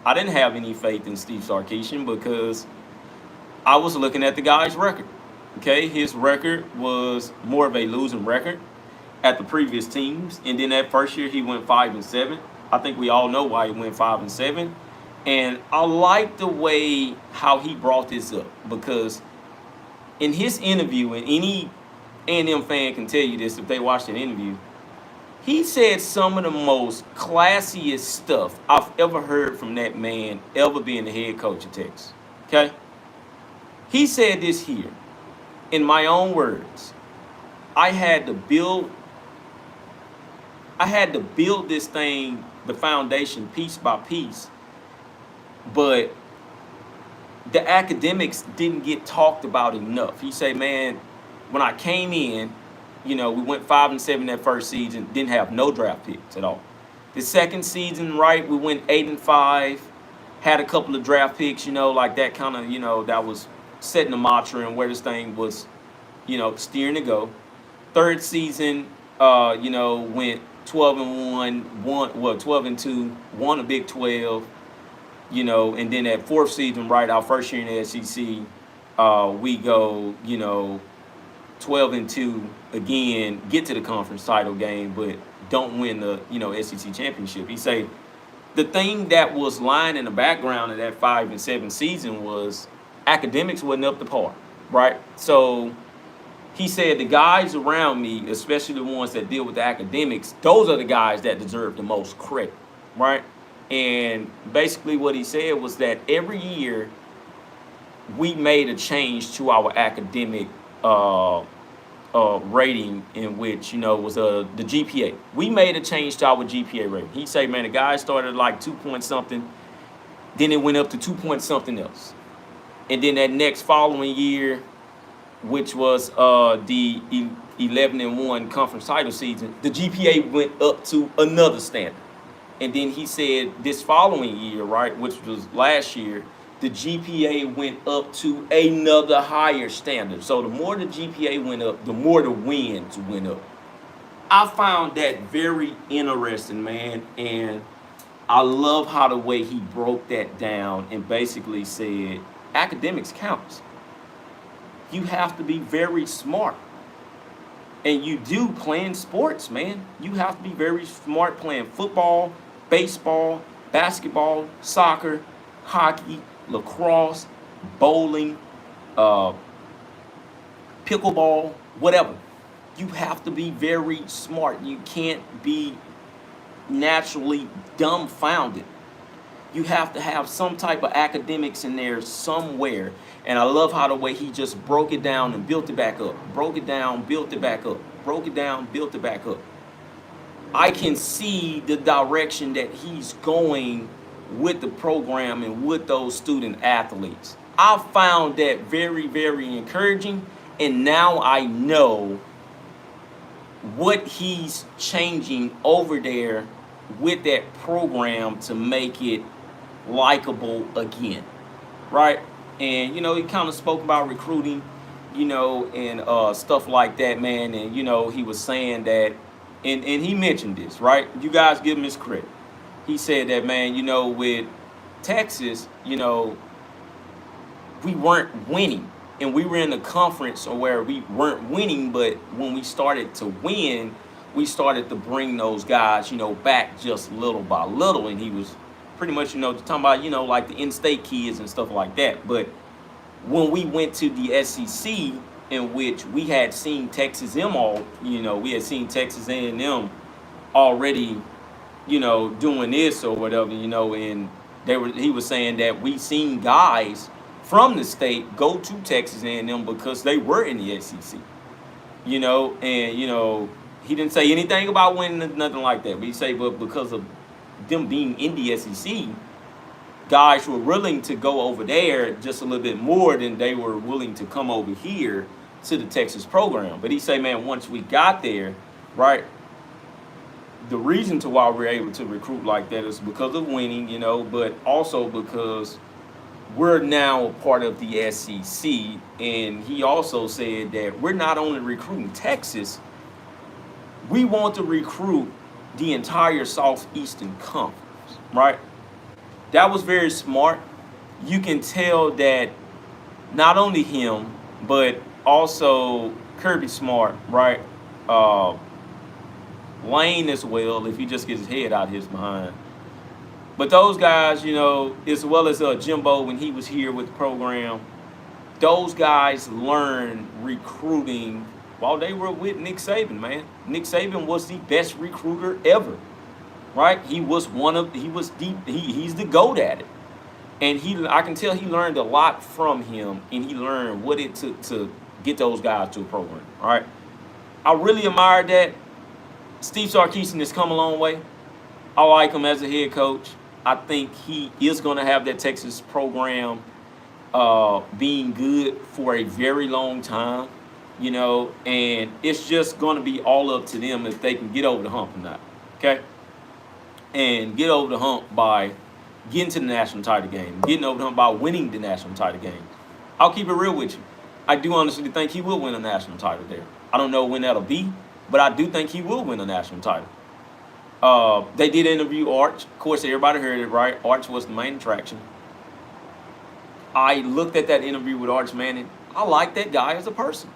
Speaker 1: I didn't have any faith in Steve Sarkisian because I was looking at the guy's record. Okay, his record was more of a losing record at the previous teams, and then that first year he went 5-7. I think we all know why he went 5-7, and I like the way how he brought this up, because in his interview, and any A&M fan can tell you this if they watched an interview, he said some of the most classiest stuff I've ever heard from that man ever being the head coach of Texas. Okay? He said this here, in my own words. I had to build this thing, the foundation, piece by piece. But the academics didn't get talked about enough. He said, man, when I came in, we went 5-7 that first season, didn't have no draft picks at all. The second season, right, we went 8-5, had a couple of draft picks, like that kind of, that was setting the mantra and where this thing was, steering to go. Third season, went 12-1, 12-2, won a Big 12, and then that fourth season, right, our first year in the SEC, we go, 12-2 again, get to the conference title game, but don't win the SEC championship. He say the thing that was lying in the background of that 5-7 season was academics wasn't up to par, right? So he said the guys around me, especially the ones that deal with the academics, those are the guys that deserve the most credit, right? And basically what he said was that every year we made a change to our academic rating, in which was the GPA. We made a change to our GPA rating. He say, man, the guy started like 2 point something, then it went up to 2 point something else, and then that next following year, which was the 11-1 conference title season, the GPA went up to another standard. And then he said this following year, right, which was last year, the GPA went up to another higher standard. So the more the GPA went up, the more the wins went up. I found that very interesting, man. And I love how the way he broke that down and basically said academics counts. You have to be very smart. And you do playing sports, man. You have to be very smart playing football, baseball, basketball, soccer, hockey, lacrosse, bowling, pickleball, whatever. You have to be very smart. You can't be naturally dumbfounded. You have to have some type of academics in there somewhere. And I love how the way he just broke it down and built it back up. Broke it down, built it back up. Broke it down, built it back up. I can see the direction that he's going with the program and with those student athletes. I found that very, very encouraging. And now I know what he's changing over there with that program to make it likable again, right? And he kind of spoke about recruiting, and stuff like that, man. And he was saying that, and he mentioned this, right? You guys give him his credit. He said that, man, with Texas, we weren't winning, and we were in a conference where we weren't winning, but when we started to win, we started to bring those guys, back just little by little. And he was pretty much, talking about, like the in-state kids and stuff like that. But when we went to the SEC, in which we had seen Texas A&M we had seen Texas A&M already, doing this or whatever, and he was saying that we seen guys from the state go to Texas A&M because they were in the SEC, and he didn't say anything about winning, nothing like that. But he said, but because of them being in the SEC, guys were willing to go over there just a little bit more than they were willing to come over here to the Texas program. But he said, man, once we got there, right, the reason to why we're able to recruit like that is because of winning, but also because we're now a part of the SEC. And he also said that we're not only recruiting Texas, we want to recruit the entire Southeastern Conference, right? That was very smart. You can tell that not only him, but also Kirby Smart, right? Lane as well, if he just gets his head out of his behind. But those guys, as well as Jimbo when he was here with the program, those guys learned recruiting while they were with Nick Saban, man. Nick Saban was the best recruiter ever, right? He's the GOAT at it. And I can tell he learned a lot from him, and he learned what it took to get those guys to a program, all right? I really admire that. Steve Sarkisian has come a long way. I like him as a head coach. I think he is going to have that Texas program being good for a very long time. And it's just going to be all up to them if they can get over the hump or not, okay? And get over the hump by getting to the national title game, getting over the hump by winning the national title game. I'll keep it real with you. I do honestly think he will win a national title there. I don't know when that'll be, but I do think he will win a national title. They did interview Arch. Of course, everybody heard it, right? Arch was the main attraction. I looked at that interview with Arch Manning. I like that guy as a person.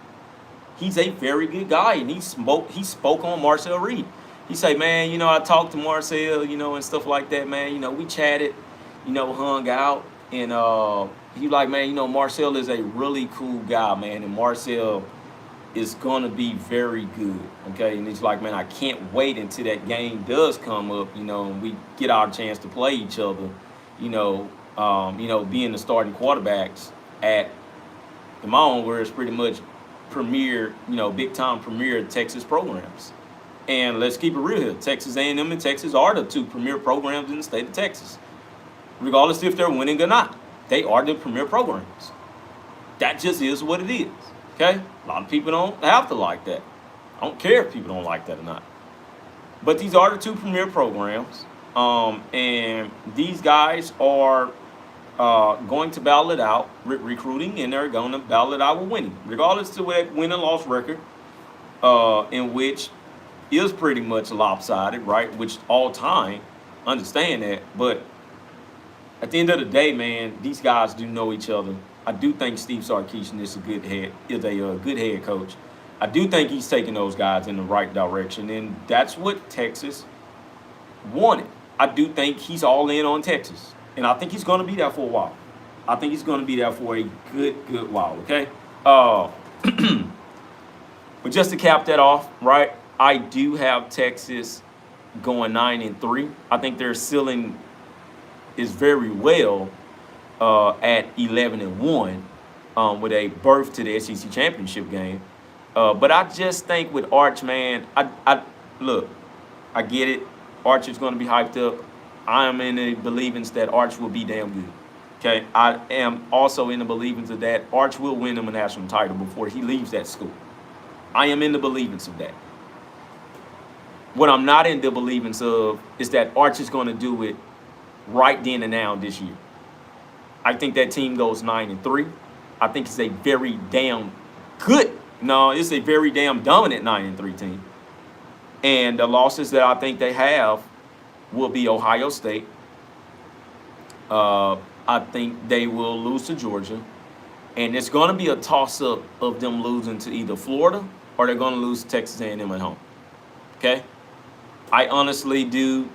Speaker 1: He's a very good guy, and he spoke on Marcel Reed. He said, man, I talked to Marcel, and stuff like that, man. We chatted, hung out, and he like, man, Marcel is a really cool guy, man, and Marcel is going to be very good, okay? And he's like, man, I can't wait until that game does come up, and we get our chance to play each other, being the starting quarterbacks at, in my own words, pretty much premier, big time premier Texas programs. And let's keep it real here. Texas A&M and Texas are the two premier programs in the state of Texas. Regardless if they're winning or not, they are the premier programs. That just is what it is, okay? A lot of people don't have to like that. I don't care if people don't like that or not. But these are the two premier programs. And these guys are going to battle it out with recruiting, and they're going to battle it out with winning, regardless to that win and loss record, in which is pretty much lopsided, right? Which all time, understand that. But at the end of the day, man, these guys do know each other. I do think Steve Sarkisian is a good head coach. I do think he's taking those guys in the right direction, and that's what Texas wanted. I do think he's all in on Texas. And I think he's going to be there for a while. I think he's going to be there for a good while, okay? But just to cap that off, right, I do have Texas going 9-3. I think they're sealing is very well at 11-1 with a berth to the SEC championship game. But I just think with Arch, man, I look, I get it. Arch is going to be hyped up. I am in the believings that Arch will be damn good. Okay, I am also in the believings of that Arch will win him a national title before he leaves that school. I am in the believings of that. What I'm not in the believings of is that Arch is going to do it right then and now this year. I think that team goes 9-3. I think it's a very damn good. No, it's a very damn dominant 9-3 team. And the losses that I think they have will be Ohio State. I think they will lose to Georgia. And it's going to be a toss-up of them losing to either Florida or they're going to lose to Texas A&M at home. Okay? I honestly do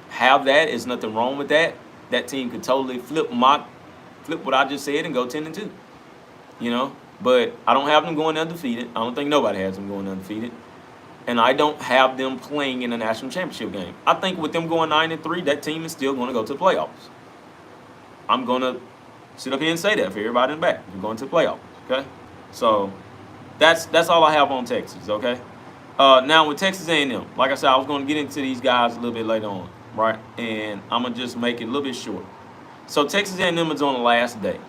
Speaker 1: have that. There's nothing wrong with that. That team could totally flip what I just said and go 10-2. You know? But I don't have them going undefeated. I don't think nobody has them going undefeated. And I don't have them playing in a national championship game. I think with them going 9-3, that team is still going to go to the playoffs. I'm going to sit up here and say that for everybody in the back. We're going to the playoffs, okay? So that's all I have on Texas, okay? Now with Texas A&M, like I said, I was going to get into these guys a little bit later on, right? And I'm going to just make it a little bit short. So Texas A&M is on the last day,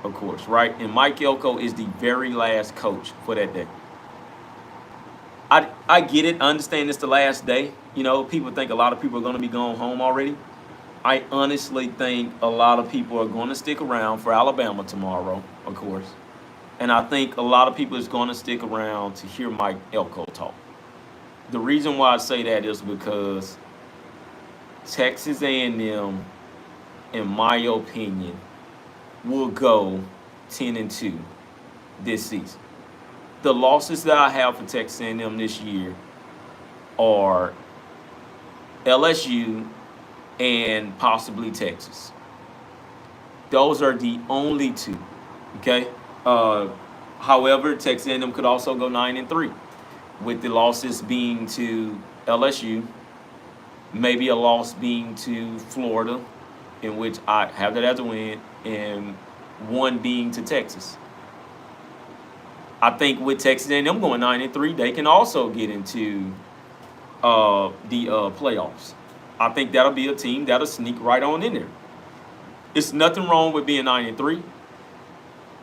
Speaker 1: of course, right? And Mike Elko is the very last coach for that day. I get it. I understand it's the last day. You know, people think a lot of people are going to be going home already. I honestly think a lot of people are going to stick around for Alabama tomorrow, of course. And I think a lot of people is going to stick around to hear Mike Elko talk. The reason why I say that is because Texas A&M, in my opinion, will go 10-2 this season. The losses that I have for Texas A&M this year are LSU and possibly Texas. Those are the only two, okay? However, Texas A&M could also go 9-3, with the losses being to LSU, maybe a loss being to Florida, in which I have that as a win, and one being to Texas. I think with Texas A&M going 9-3, they can also get into the playoffs. I think that'll be a team that'll sneak right on in there. It's nothing wrong with being 9-3,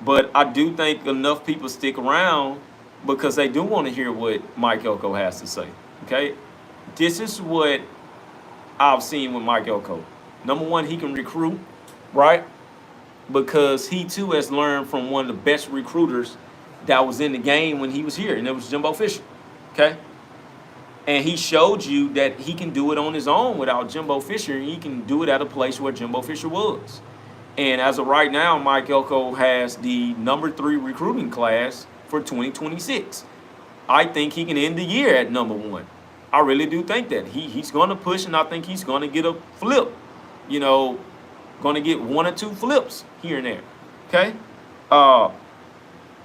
Speaker 1: but I do think enough people stick around because they do want to hear what Mike Elko has to say. Okay, this is what I've seen with Mike Elko. Number one, he can recruit, right? Because he too has learned from one of the best recruiters that was in the game when he was here, and it was Jimbo Fisher. Okay. And he showed you that he can do it on his own without Jimbo Fisher, and he can do it at a place where Jimbo Fisher was. And as of right now, Mike Elko has the number 3 recruiting class for 2026. I think he can end the year at number 1. I really do think that. He's going to push, and I think he's going to get a flip. You know, going to get 1 or 2 flips here and there. Okay?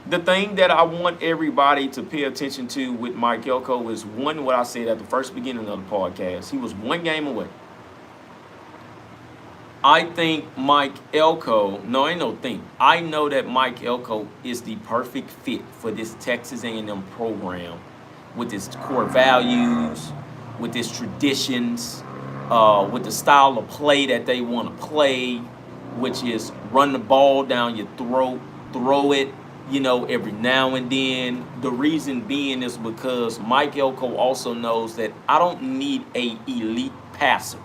Speaker 1: The thing that I want everybody to pay attention to with Mike Elko is one, what I said at the first beginning of the podcast. He was 1 game away. I think Mike Elko, no, ain't no thing. I know that Mike Elko is the perfect fit for this Texas A&M program with its core values, with its traditions, with the style of play that they want to play, which is run the ball down your throat, throw it, you know, every now and then. The reason being is because Mike Elko also knows that I don't need a elite passer.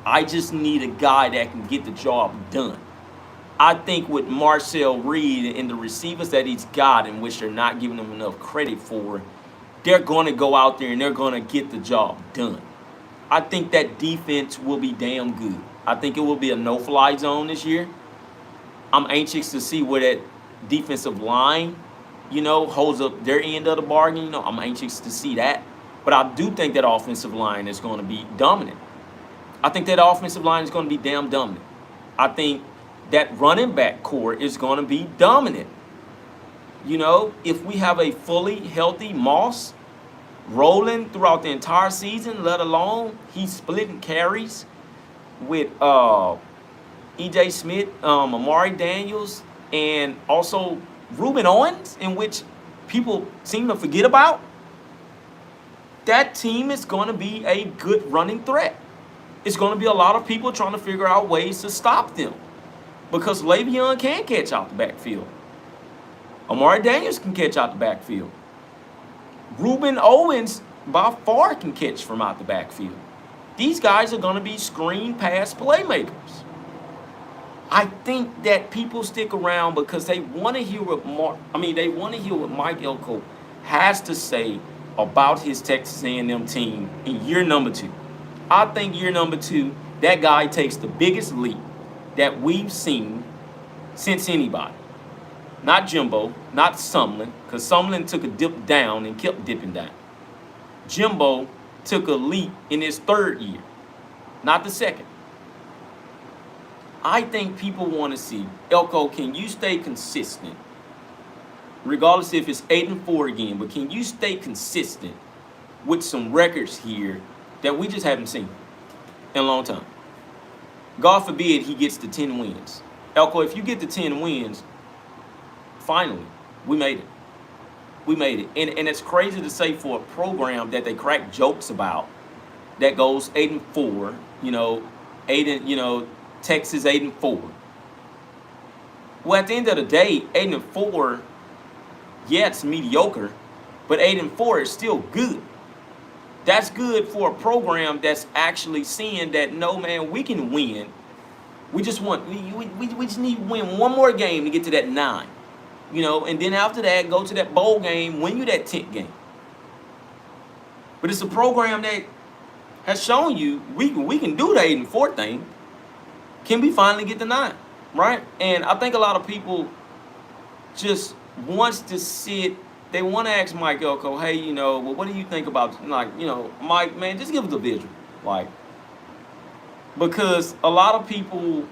Speaker 1: I just need a guy that can get the job done. I think with Marcel Reed and the receivers that he's got, in which they're not giving him enough credit for, they're going to go out there and they're going to get the job done. I think that defense will be damn good. I think it will be a no-fly zone this year. I'm anxious to see where that defensive line, you know, holds up their end of the bargain. You know, I'm anxious to see that. But I do think that offensive line is going to be dominant. I think that offensive line is going to be damn dominant. I think that running back core is going to be dominant. You know, if we have a fully healthy Moss rolling throughout the entire season, let alone he's splitting carries, with E.J. Smith, Amari Daniels, and also Ruben Owens, in which people seem to forget about, that team is going to be a good running threat. It's going to be a lot of people trying to figure out ways to stop them because Le'Veon can catch out the backfield. Amari Daniels can catch out the backfield. Ruben Owens by far can catch from out the backfield. These guys are going to be screen pass playmakers. I think that people stick around because they want to hear what Mike Elko has to say about his Texas A&M team in year number 2. I think year number 2, that guy takes the biggest leap that we've seen since anybody. Not Jimbo, not Sumlin, because Sumlin took a dip down and kept dipping down. Jimbo took a leap in his 3rd year, not the 2nd. I think people want to see, Elko, can you stay consistent? Regardless if it's 8-4 again, but can you stay consistent with some records here that we just haven't seen in a long time? God forbid he gets to 10 wins. Elko, if you get to 10 wins, finally, we made it. We made it. And it's crazy to say for a program that they crack jokes about that goes 8-4, Texas 8-4. Well, at the end of the day, 8-4, yeah, it's mediocre, but 8-4 is still good. That's good for a program that's actually seeing that, no, man, we can win. We just need to win one more game to get to that 9. And then after that, go to that bowl game, win you that 10th game. But it's a program that has shown you we can do the 8-4 thing. Can we finally get the 9, right? And I think a lot of people just wants to sit. They want to ask Mike Elko, hey, well, what do you think about, Mike, man, just give us a visual, because a lot of people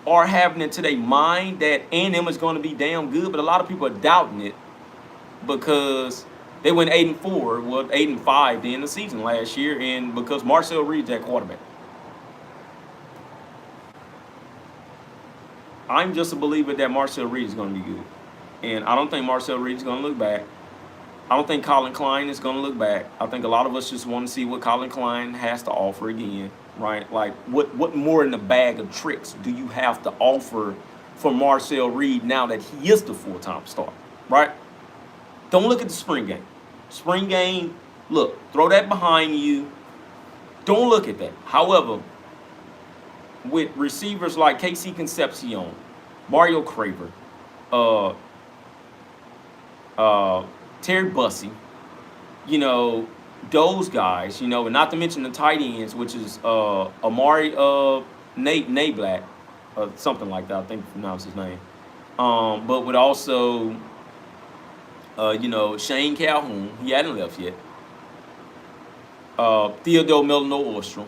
Speaker 1: are having it to their mind that A&M is going to be damn good, but a lot of people are doubting it because they went 8-4, 8-5 at the end of the season last year, and because Marcel Reed's that quarterback. I'm just a believer that Marcel Reed is going to be good. And I don't think Marcel Reed is going to look back. I don't think Colin Klein is going to look back. I think a lot of us just want to see what Colin Klein has to offer again, right? Like, what more in the bag of tricks do you have to offer for Marcel Reed now that he is the full-time starter, right? Don't look at the spring game. Spring game, look, throw that behind you. Don't look at that. However, with receivers like KC Concepcion, Mario Craver, Terry Bussey, those guys, and not to mention the tight ends, which is Amari Nablack, something like that, I think you pronounce his name. But with also, Shane Calhoun, he hadn't left yet. Theodore Milano-Ostrom.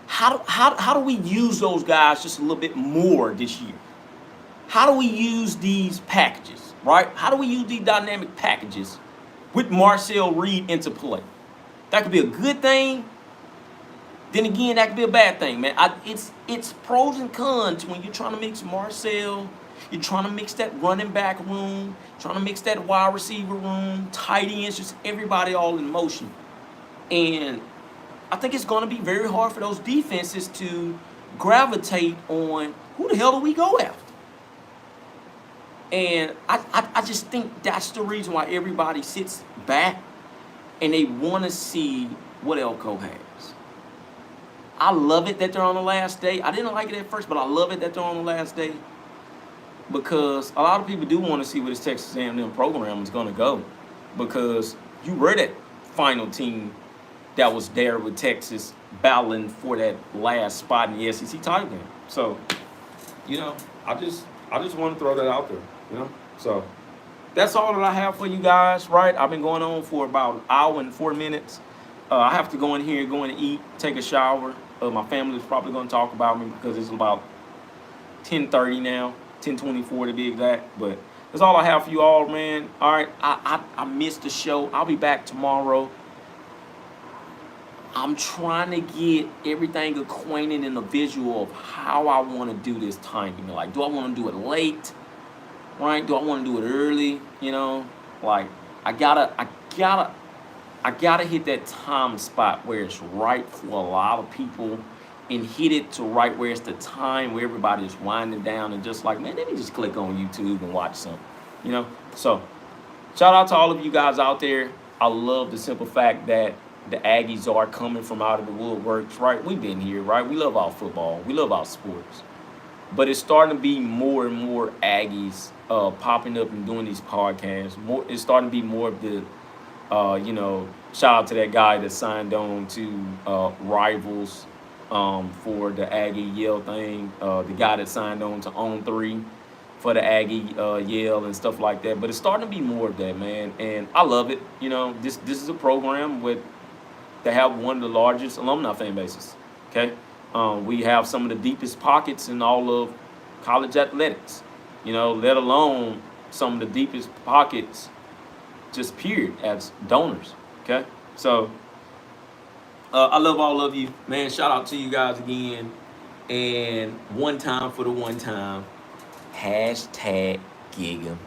Speaker 1: How do we use those guys just a little bit more this year? How do we use these packages, right? How do we use these dynamic packages with Marcel Reed into play? That could be a good thing. Then again, that could be a bad thing, man. It's pros and cons when you're trying to mix Marcel, you're trying to mix that running back room, trying to mix that wide receiver room, tight ends, just everybody all in motion. And I think it's going to be very hard for those defenses to gravitate on who the hell do we go after. And I just think that's the reason why everybody sits back and they want to see what Elko has. I love it that they're on the last day. I didn't like it at first, but I love it that they're on the last day because a lot of people do want to see where this Texas A&M program is going to go because you were that final team that was there with Texas battling for that last spot in the SEC title game. So, I just want to throw that out there, So, that's all that I have for you guys, right? I've been going on for about an hour and 4 minutes. I have to go in here, go and eat, take a shower. My family is probably going to talk about me because it's about 10:30 now, 10:24 to be exact. But that's all I have for you all, man. All right, I missed the show. I'll be back tomorrow. I'm trying to get everything acquainted in the visual of how I want to do this timing. Like, do I want to do it late? Right? Do I want to do it early? You know, like I gotta hit that time spot where it's right for a lot of people, and hit it to right where it's the time where everybody's winding down and just like, man, let me just click on YouTube and watch something. You know? So shout out to all of you guys out there. I love the simple fact that the Aggies are coming from out of the woodworks, right? We've been here, right? We love our football. We love our sports. But it's starting to be more and more Aggies popping up and doing these podcasts. It's starting to be more of the, shout out to that guy that signed on to Rivals for the Aggie Yell thing. The guy that signed on to On 3 for the Aggie Yell and stuff like that. But it's starting to be more of that, man. And I love it. You know, this is a program that have one of the largest alumni fan bases. Okay. We have some of the deepest pockets in all of college athletics, you know, let alone some of the deepest pockets, just period, as donors. Okay. So I love all of you, man. Shout out to you guys again. And one time for the one time, hashtag Giga.